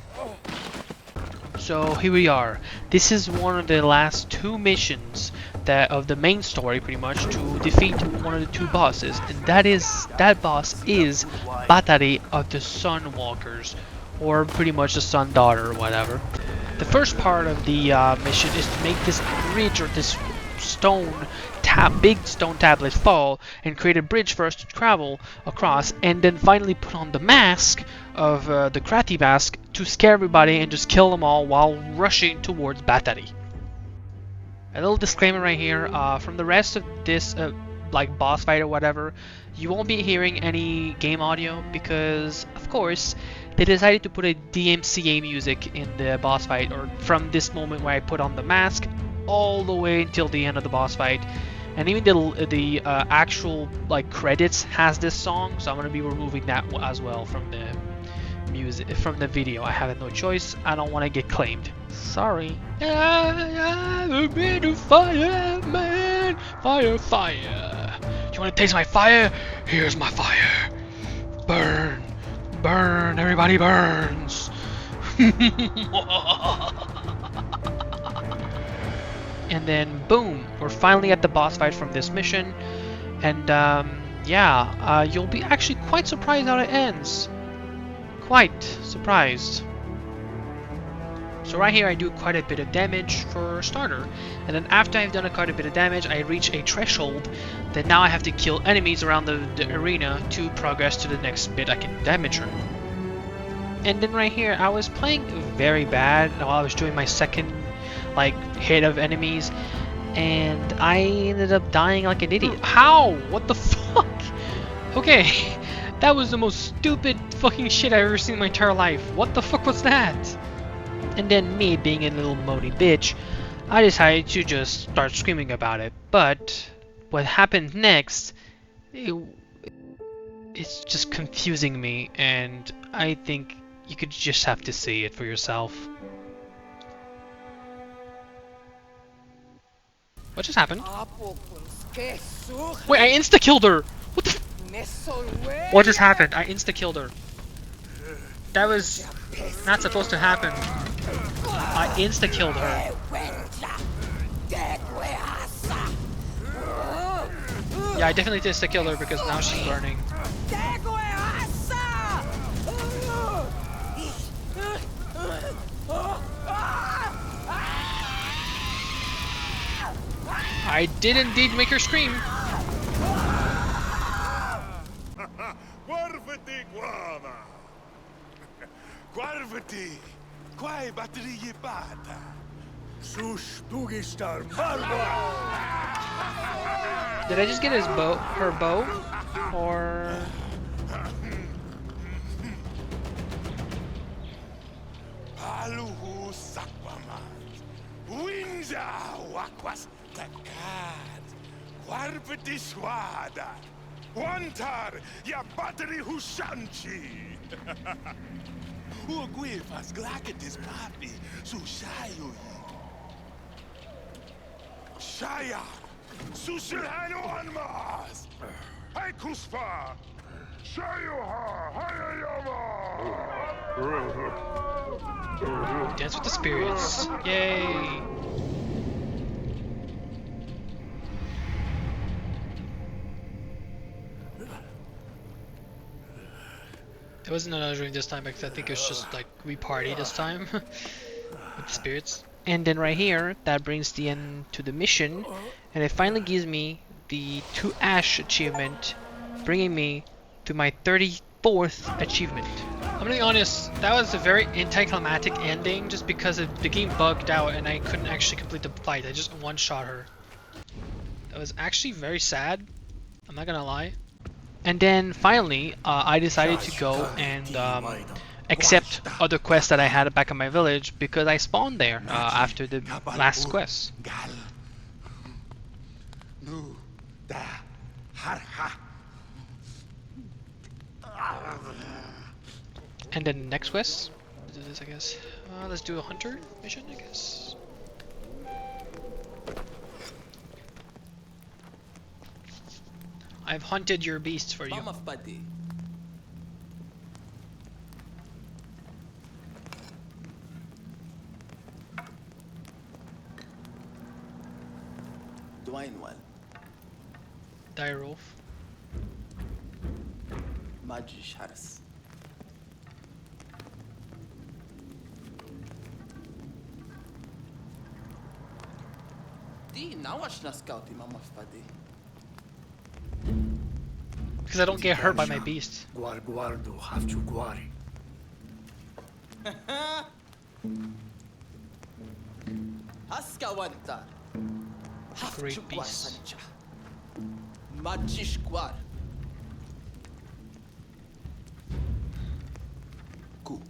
So here we are. This is one of the last two missions of the main story, pretty much, to defeat one of the two bosses, and that boss is Battery of the Sunwalkers, or pretty much the Sun Daughter, or whatever. The first part of the mission is to make this bridge or this big stone tablet fall and create a bridge for us to travel across, and then finally put on the mask of the Krati mask to scare everybody and just kill them all while rushing towards Battery. A little disclaimer right here, from the rest of this like boss fight or whatever, you won't be hearing any game audio because, of course, they decided to put a DMCA music in the boss fight, or from this moment where I put on the mask all the way until the end of the boss fight. And even the actual like credits has this song, so I'm gonna be removing that as well from the music, from the video. I have no choice. I don't want to get claimed. Sorry. I've been a fireman, fire. You want to taste my fire? Here's my fire. Burn, burn, everybody burns. And then boom, we're finally at the boss fight from this mission, and yeah, you'll be actually quite surprised how it ends. Quite surprised. So right here I do quite a bit of damage for a starter, and then after I've done quite a bit of damage, I reach a threshold that now I have to kill enemies around the arena to progress to the next bit I can damage her. And then right here I was playing very bad while I was doing my second like hit of enemies, and I ended up dying like an idiot. How? What the fuck? Okay, that was the most stupid fucking shit I've ever seen in my entire life. What the fuck was that? And then me being a little moany bitch, I decided to just start screaming about it. But what happened next, it's just confusing me, and I think you could just have to see it for yourself. What just happened? Wait, I insta-killed her! What the f— What just happened? I insta-killed her. That was not supposed to happen. I insta-killed her. Yeah, I definitely insta-killed her because now she's burning. I did indeed make her scream. Guarvati guava. Guarvati. Quai batterie bata. Sus dugistar barba. Did I just get her bow? Or... Paluhu sakwamat. Winja wakwas takad. Guarvati swada. Wantar ya battery husanchi. Uguifas glaketis papi sushayu. Shaya susilhano anmas. Hey kuspa. Shayuha hayayama. Dance with the spirits. Yay! There wasn't another dream this time because I think it was just like we party this time with the spirits. And then right here, that brings the end to the mission, and it finally gives me the 2 Ash achievement, bringing me to my 34th achievement. I'm gonna be honest, that was a very anticlimactic ending just because the game bugged out and I couldn't actually complete the fight. I just one-shot her. That was actually very sad, I'm not gonna lie. And then finally, I decided to go and accept other quests that I had back in my village because I spawned there after the last quest. And then the next quest, let's do this I guess. Let's do a hunter mission I guess. I've hunted your beasts for you. Dirolf. Magish Haris. Di nawash na scouti mama fadi. Because I don't get hurt by my beasts. Guardo have to guari. Haskawanta. Great beasts. Magish guar. Ku.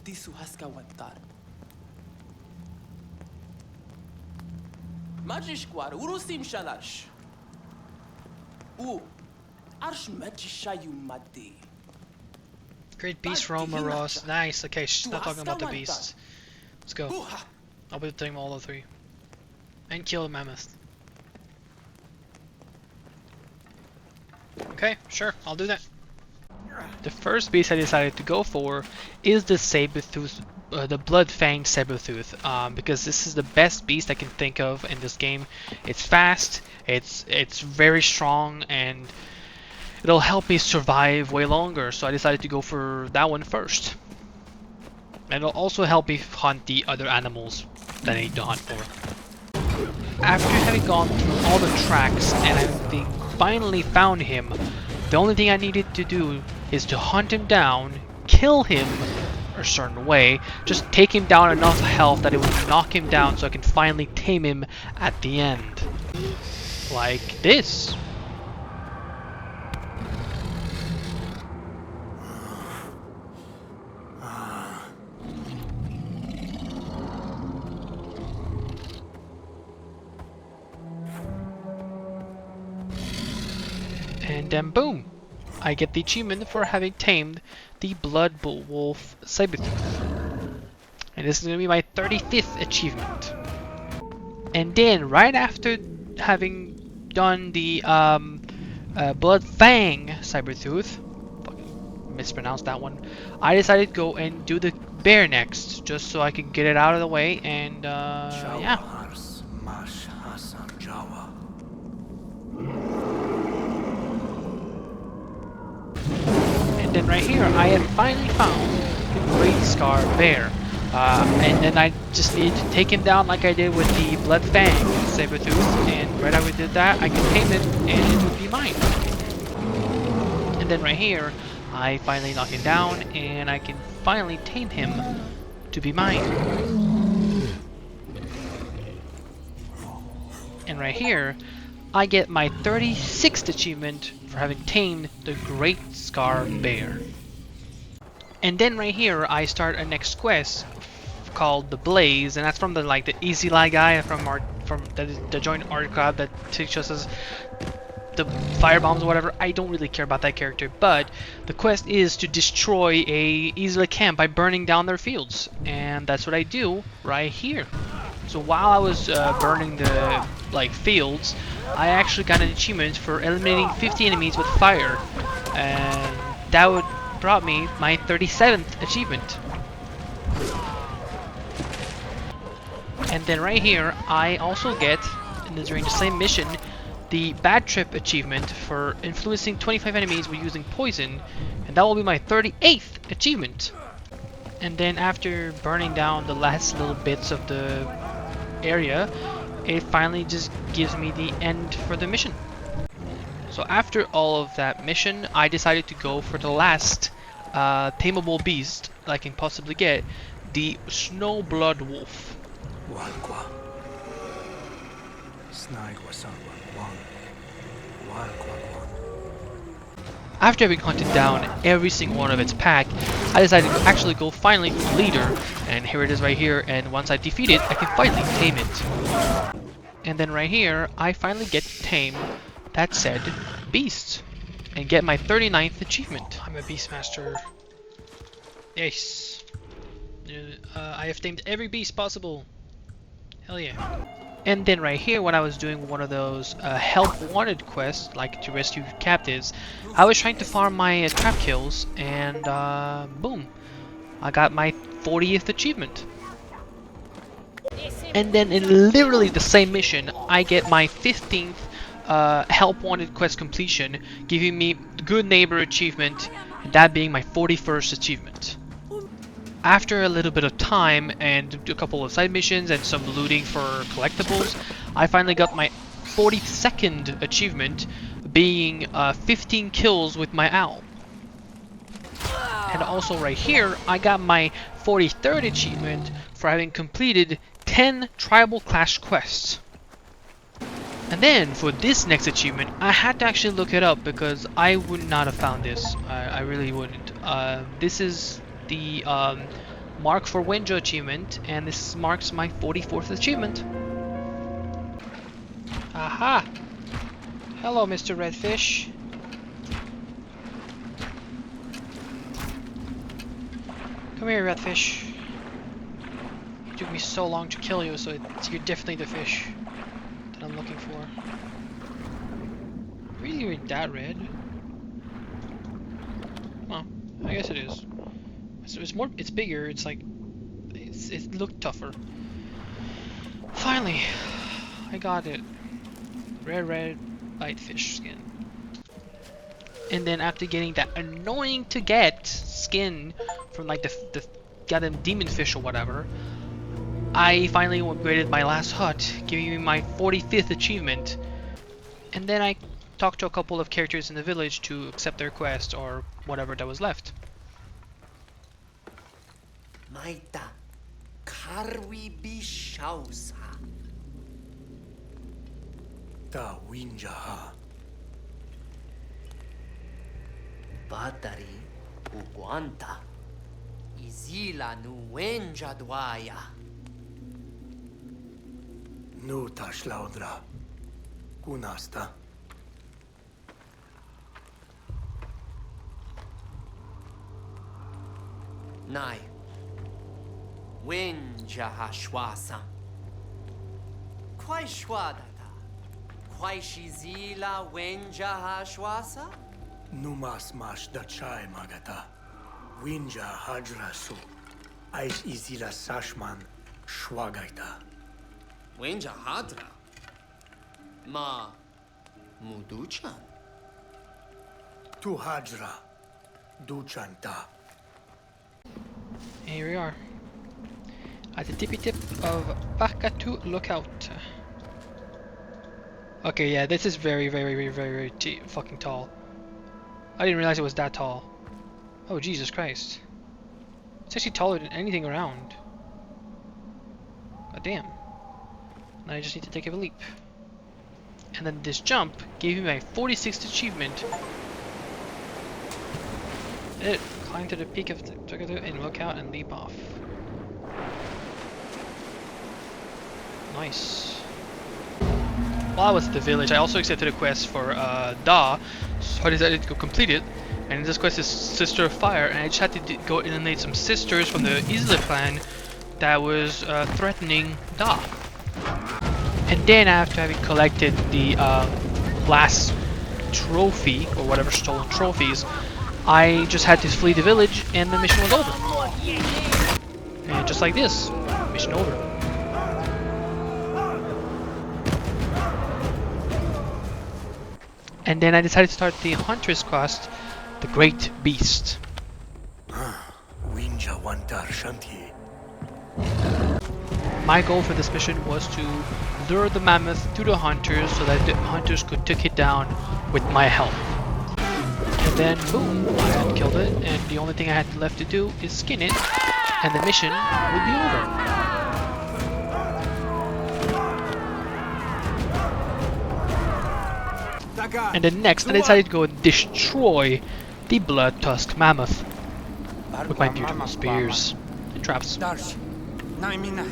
Disu haskawantar. Magish guar. Urusim shalash. Arsh majishayu madi. Great beast Roma Ross. Nice. Okay, not talking about the beasts. Let's go. I'll be doing all the 3. And kill a mammoth. Okay, sure, I'll do that. The first beast I decided to go for is the Sabertooth, the Blood-Fanged Sabertooth, because this is the best beast I can think of in this game. It's fast, it's very strong, and it'll help me survive way longer, so I decided to go for that one first. And it'll also help me hunt the other animals that I need to hunt for. After having gone through all the tracks and I finally found him, the only thing I needed to do is to hunt him down, kill him a certain way, just take him down enough health that it would knock him down so I can finally tame him at the end. Like this. And then boom! I get the achievement for having tamed the Blood Wolf Sabertooth. And this is going to be my 35th achievement. And then right after having done the Blood Fang Sabertooth, fucking mispronounced that one, I decided to go and do the bear next, just so I could get it out of the way and yeah. And then right here, I had finally found the Great Scar Bear. And then I just needed to take him down like I did with the Blood Fang Sabertooth. And right after I did that, I could tame it and it would be mine. And then right here, I finally knock him down and I can finally tame him to be mine. And right here, I get my 36th achievement for having tamed the Great Scar Bear. And then right here, I start a next quest called the Blaze, and that's from the Easy Lie guy from the joint art club that teaches us the fire bombs or whatever. I don't really care about that character, but the quest is to destroy a Easy Lie camp by burning down their fields, and that's what I do right here. So while I was burning the fields, I actually got an achievement for eliminating 50 enemies with fire, and that brought me my 37th achievement. And then right here, I also get, during the same mission, the Bad Trip achievement for influencing 25 enemies with using poison, and and that will be my 38th achievement. And then after burning down the last little bits of the area, it finally just gives me the end for the mission. So after all of that mission, I decided to go for the last tameable beast I can possibly get, the Snowblood Wolf. Walqua. Snaigwa sangwa wang. Walqua. After having hunted down every single one of its pack, I decided to actually go finally for the leader, and here it is right here, and once I defeat it, I can finally tame it. And then right here, I finally get to tame that said beast, and get my 39th achievement. I'm a Beastmaster. Yes. I have tamed every beast possible. Hell yeah. And then right here, when I was doing one of those help wanted quests, like to rescue captives, I was trying to farm my trap kills, and boom, I got my 40th achievement. And then in literally the same mission, I get my 15th help wanted quest completion, giving me good neighbor achievement, that being my 41st achievement. After a little bit of time and a couple of side missions and some looting for collectibles, I finally got my 42nd achievement, being 15 kills with my owl. And also right here, I got my 43rd achievement for having completed 10 Tribal Clash quests. And then for this next achievement, I had to actually look it up because I would not have found this. I really wouldn't. This is the Mark for Wenja achievement, and this marks my 44th achievement. Aha! Hello, Mr. Redfish. Come here, Redfish. It took me so long to kill you, so you're definitely the fish that I'm looking for. Really, you're that red? Well, I guess it is. It's more. It's bigger. It's like. It looked tougher. Finally, I got it. Red bitefish skin. And then after getting that annoying to get skin from like the goddamn demon fish or whatever, I finally upgraded my last hut, giving me my 45th achievement. And then I talked to a couple of characters in the village to accept their quest or whatever that was left. Maita, karwi bishausa. Ta winjaha. Batari uguanta. Izila nuenja dwaya. Nu tashlaudra. Kunasta. Nai. Wenja hashwasa. Quai shwadata. Quai shizila wenja hashwasa? Numas mash da chai magata. Winja hajrasu. Ais izila sashman. Shwagaita. Wenja hadra. Ma muduchan. Tu hajra. Duchanta. Here we are, at the tippy tip of Pakatu Lookout. Okay, yeah, this is very fucking tall. I didn't realize it was that tall. Oh, Jesus Christ. It's actually taller than anything around. God damn. Now I just need to take a leap. And then this jump gave me my 46th achievement. It climb to the peak of the and look out and leap off. Nice. While I was at the village, I also accepted a quest for Da, so I decided to go complete it. And this quest is Sister of Fire, and I just had to go eliminate some sisters from the Isla clan that was threatening Da. And then after having collected the last trophy, or whatever stolen trophies, I just had to flee the village and the mission was over. And just like this, mission over. And then I decided to start the Hunter's quest the great beast. Winja wantar shanti. My goal for this mission was to lure the mammoth to the hunters so that the hunters could take it down with my help. And then, boom, I had killed it, and the only thing I had left to do is skin it, and the mission would be over. And then next, I decided to go and destroy the blood tusk mammoth with my beautiful spears and traps. Darsh. Naimina.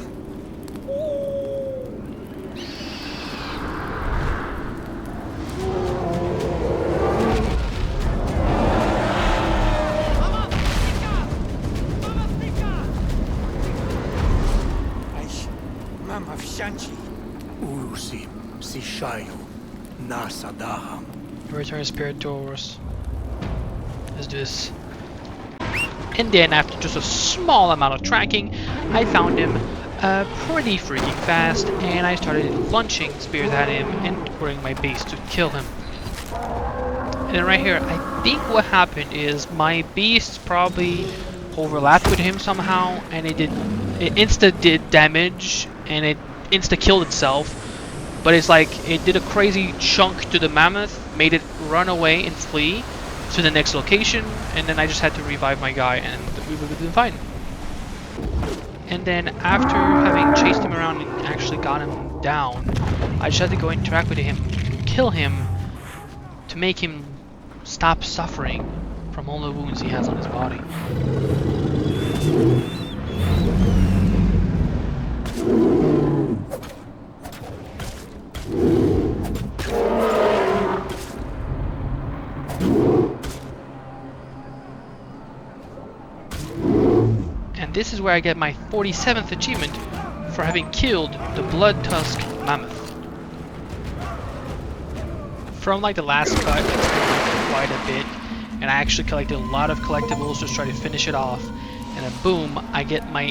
Aish. Mama Shanchi. Urusi, Sishayu, Nasadaham. Return spirit doors. Let's do this. And then after just a small amount of tracking, I found him pretty freaking fast, and I started launching spears at him and deploying my base to kill him. And then right here, I think what happened is my beast probably overlapped with him somehow, and it insta did damage, and it insta killed itself. But it's like it did a crazy chunk to the mammoth, made it run away and flee to the next location, and then I just had to revive my guy, and we would have been fine. And then after having chased him around and actually got him down, I just had to go interact with him, kill him, to make him stop suffering from all the wounds he has on his body. And this is where I get my 47th achievement for having killed the blood tusk mammoth. From like the last cut, it's been quite a bit, and I actually collected a lot of collectibles to try to finish it off. And then boom, I get my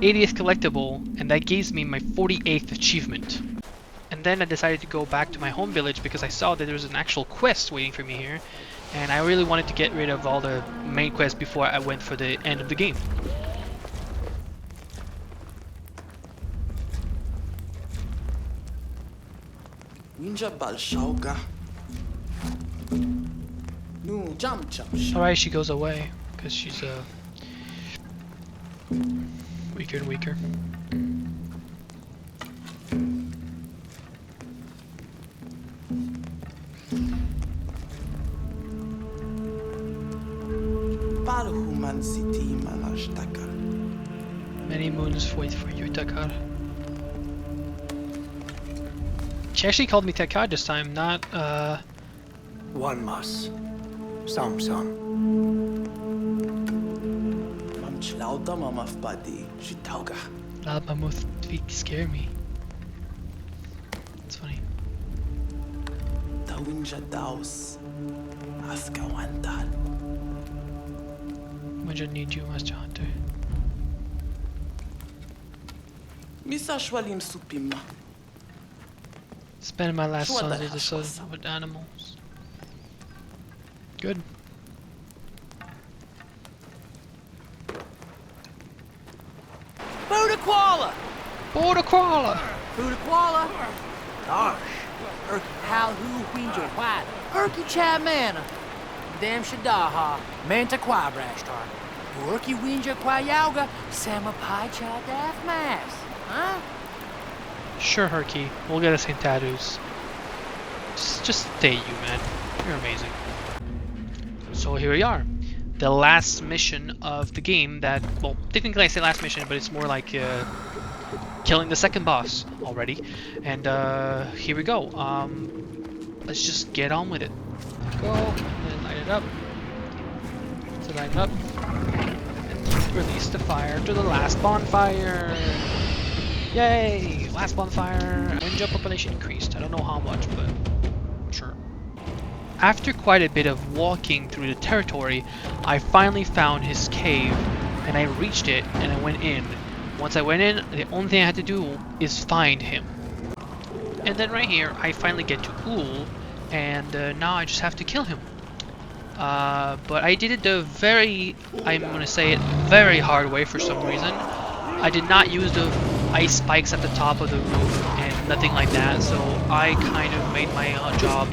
80th collectible, and that gives me my 48th achievement. And then I decided to go back to my home village because I saw that there was an actual quest waiting for me here, and I really wanted to get rid of all the main quests before I went for the end of the game. Winja Balshauga. No, jump. Alright, she goes away because she's weaker and weaker. Palhuman City Manash Takar. Many moons wait for you, Takar. She actually called me Takar this time, not One mas. Sam. Mam Chlauta Mamaf Badi, Shitauga. loud mammoth feet scare me. It's funny. The Winja Daus. Aska Wantal. When I need you, Master Hunter. Misa Shwalim Supima. Spending my last What the Sunday hell, to what's up? with animals. Good. Buddha Koala! Border crawler! Buddha Koala! Gosh. Erky Halhu Winja White. Erky Chamana. Dam Shadaha. Manta Quabrashtar. Urki Winja Quayauga. Samapai Cha Daf Mass. Huh? Sure, Herky. We'll get us some tattoos. Just stay, you man. You're amazing. So here we are. The last mission of the game that, well, technically I say last mission, but it's more like killing the second boss already. And here we go. Let's just get on with it. Go, and then light it up. To light it up. And release the fire to the last bonfire. Yay! Last bonfire. Ninja population increased. I don't know how much, but sure. After quite a bit of walking through the territory, I finally found his cave, and I reached it, and I went in. Once I went in, the only thing I had to do is find him. And then right here, I finally get to Ool, and now I just have to kill him. But I did it the I'm gonna say it, very hard way for some reason. I did not use the ice spikes at the top of the roof and nothing like that, so I kind of made my job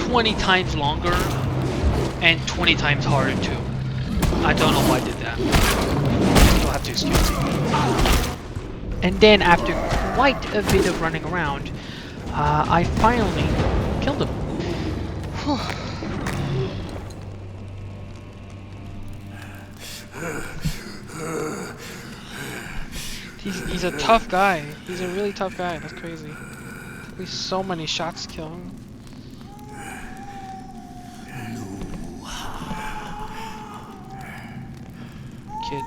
20 times longer and 20 times harder too. I don't know why I did that. You'll have to excuse me. And then after quite a bit of running around, I finally killed him. He's a tough guy. He's a really tough guy. That's crazy. Took me so many shots to kill him. Kid.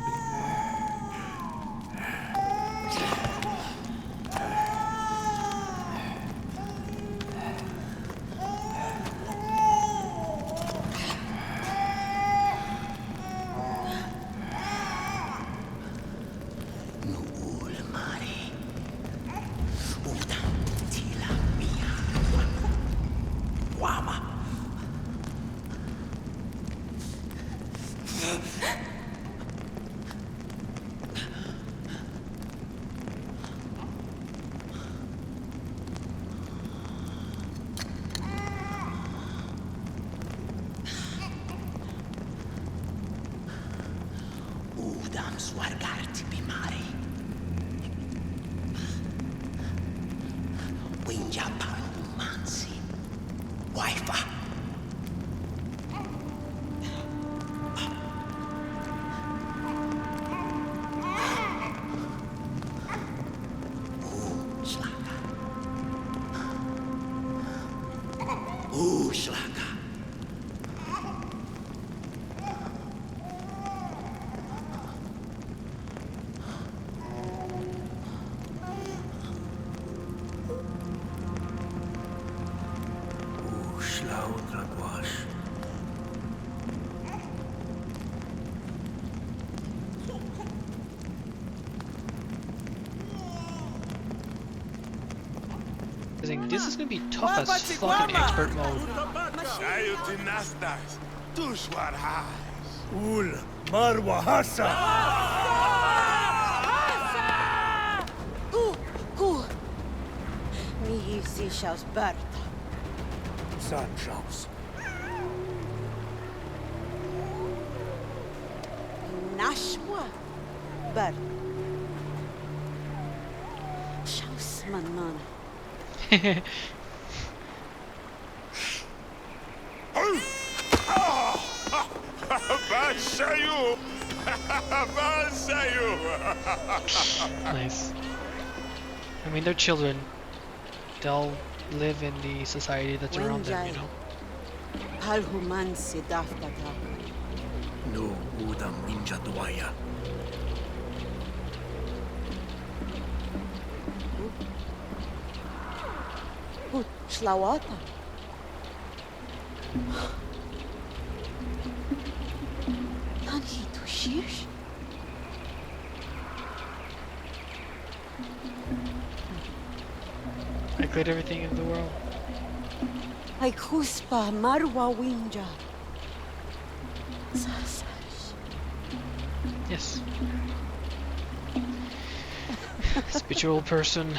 Udam swargarti bimari. Winja mansi. Wifa. Schlager. This is gonna be tough as fucking expert mode. Shayo dinastas. Tushwar hais. Ul Marwa Hassa! Mihi Sishaus Berta. Sanjaus. Nashwa Berta. Shaus Manan. Bashayu. Bashayu. Nice. I mean, they're children. They'll live in the society that's around them, you know. Palhuman Sidaftata. No Udam Ninja Dwaya. Shlawata. Nanhi Tushish. I cleared everything in the world. I Kuspa Marwa Winja. Sasash. Yes. Spiritual person.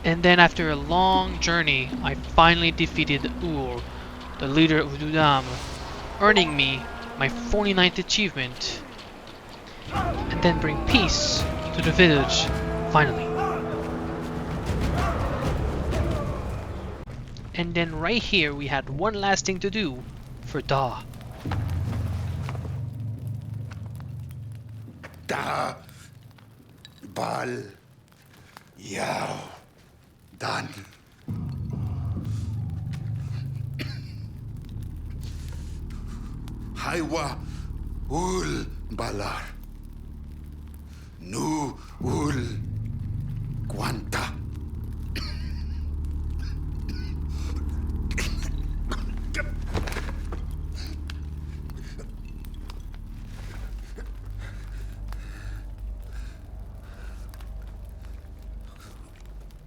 And then after a long journey, I finally defeated Ur, the leader of Dudam, earning me my 49th achievement. And then bring peace to the village, finally. And then right here we had one last thing to do for Da. Da. Bal. Yao. Dan. Haiwa ul balar. Nu ul guanta.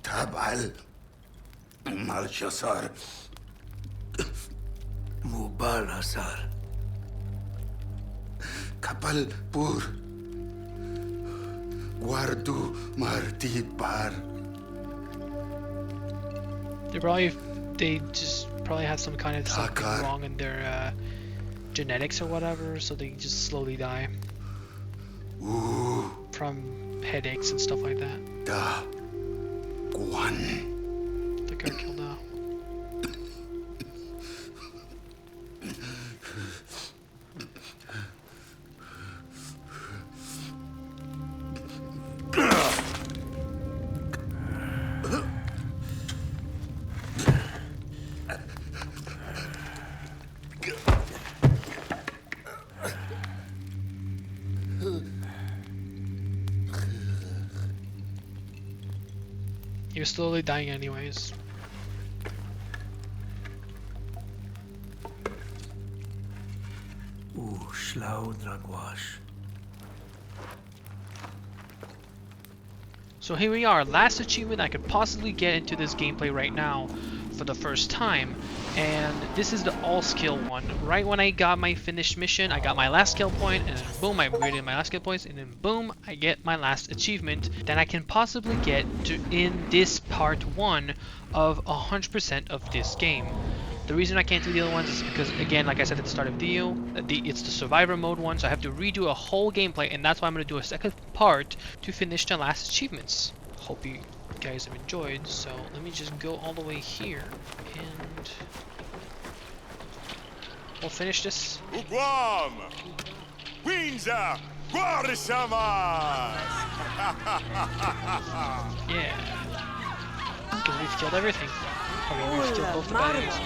Tabal Malchasar kapal hasar. Kapal pur. Guardu marti par. They just probably have some kind of something Takar. wrong in their genetics or whatever, so they just slowly die U from headaches and stuff like that. da guan. They got killed now. You're slowly dying anyways. Schlau dragwash. So here we are, last achievement I could possibly get into this gameplay right now for the first time, and this is the all skill one. Right when I got my finished mission, I got my last skill point, and then boom, I upgraded my last skill points, and then boom, I get my last achievement that I can possibly get to in this part 1 of 100% of this game. The reason I can't do the other ones is because, again, like I said at the start of the video, it's the survivor mode one, so I have to redo a whole gameplay, and that's why I'm going to do a second part to finish the last achievements. Hope you guys have enjoyed, so let me just go all the way here, and we'll finish this. Uguam. Windsor. Guarisamas. Yeah. Because we've killed everything. I mean, we've killed both the baddies.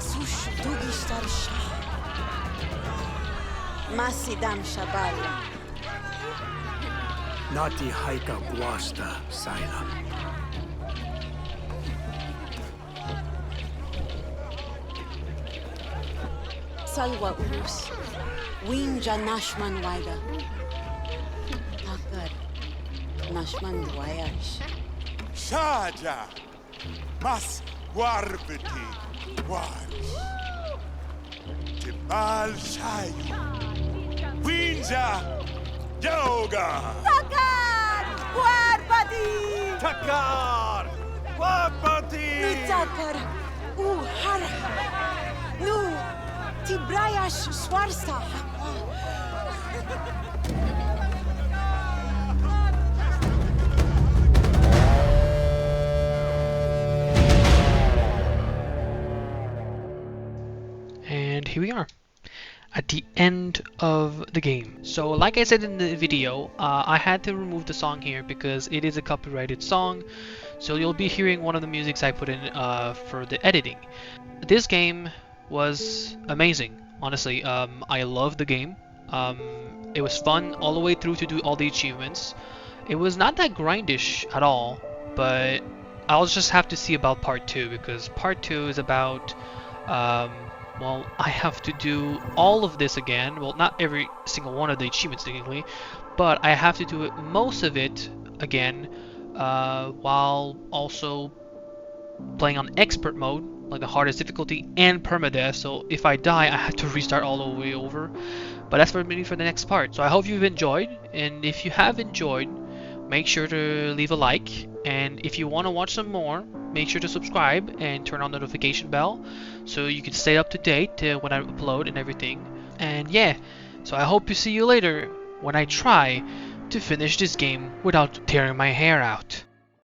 Sush dugi sha. Masidam shabala. Nati haika guasta saila. Salwa urus. Winja nashman waida. Takar. Nashman wayash. Shaja. Mas guarbeti. Guars. Tibal shayu. Windsor. Yoga. Takar! Warbadi! Takar! Wapati! Nu takar! Har! Nu! Tibrayash swarsta! And here we are at the end of the game. So like I said in the video, I had to remove the song here because it is a copyrighted song, so you'll be hearing one of the musics I put in for the editing. This game was amazing, honestly. I loved the game. It was fun all the way through to do all the achievements. It was not that grindish at all, but I'll just have to see about part 2, because part 2 is about well, I have to do all of this again. Well, not every single one of the achievements technically, but I have to do it, most of it again, while also playing on expert mode, like the hardest difficulty, and permadeath. So if I die, I have to restart all the way over. But that's for me for the next part. So I hope you've enjoyed, and if you have enjoyed, make sure to leave a like, and if you want to watch some more, make sure to subscribe and turn on the notification bell so you can stay up to date when I upload and everything. And yeah, so I hope to see you later when I try to finish this game without tearing my hair out.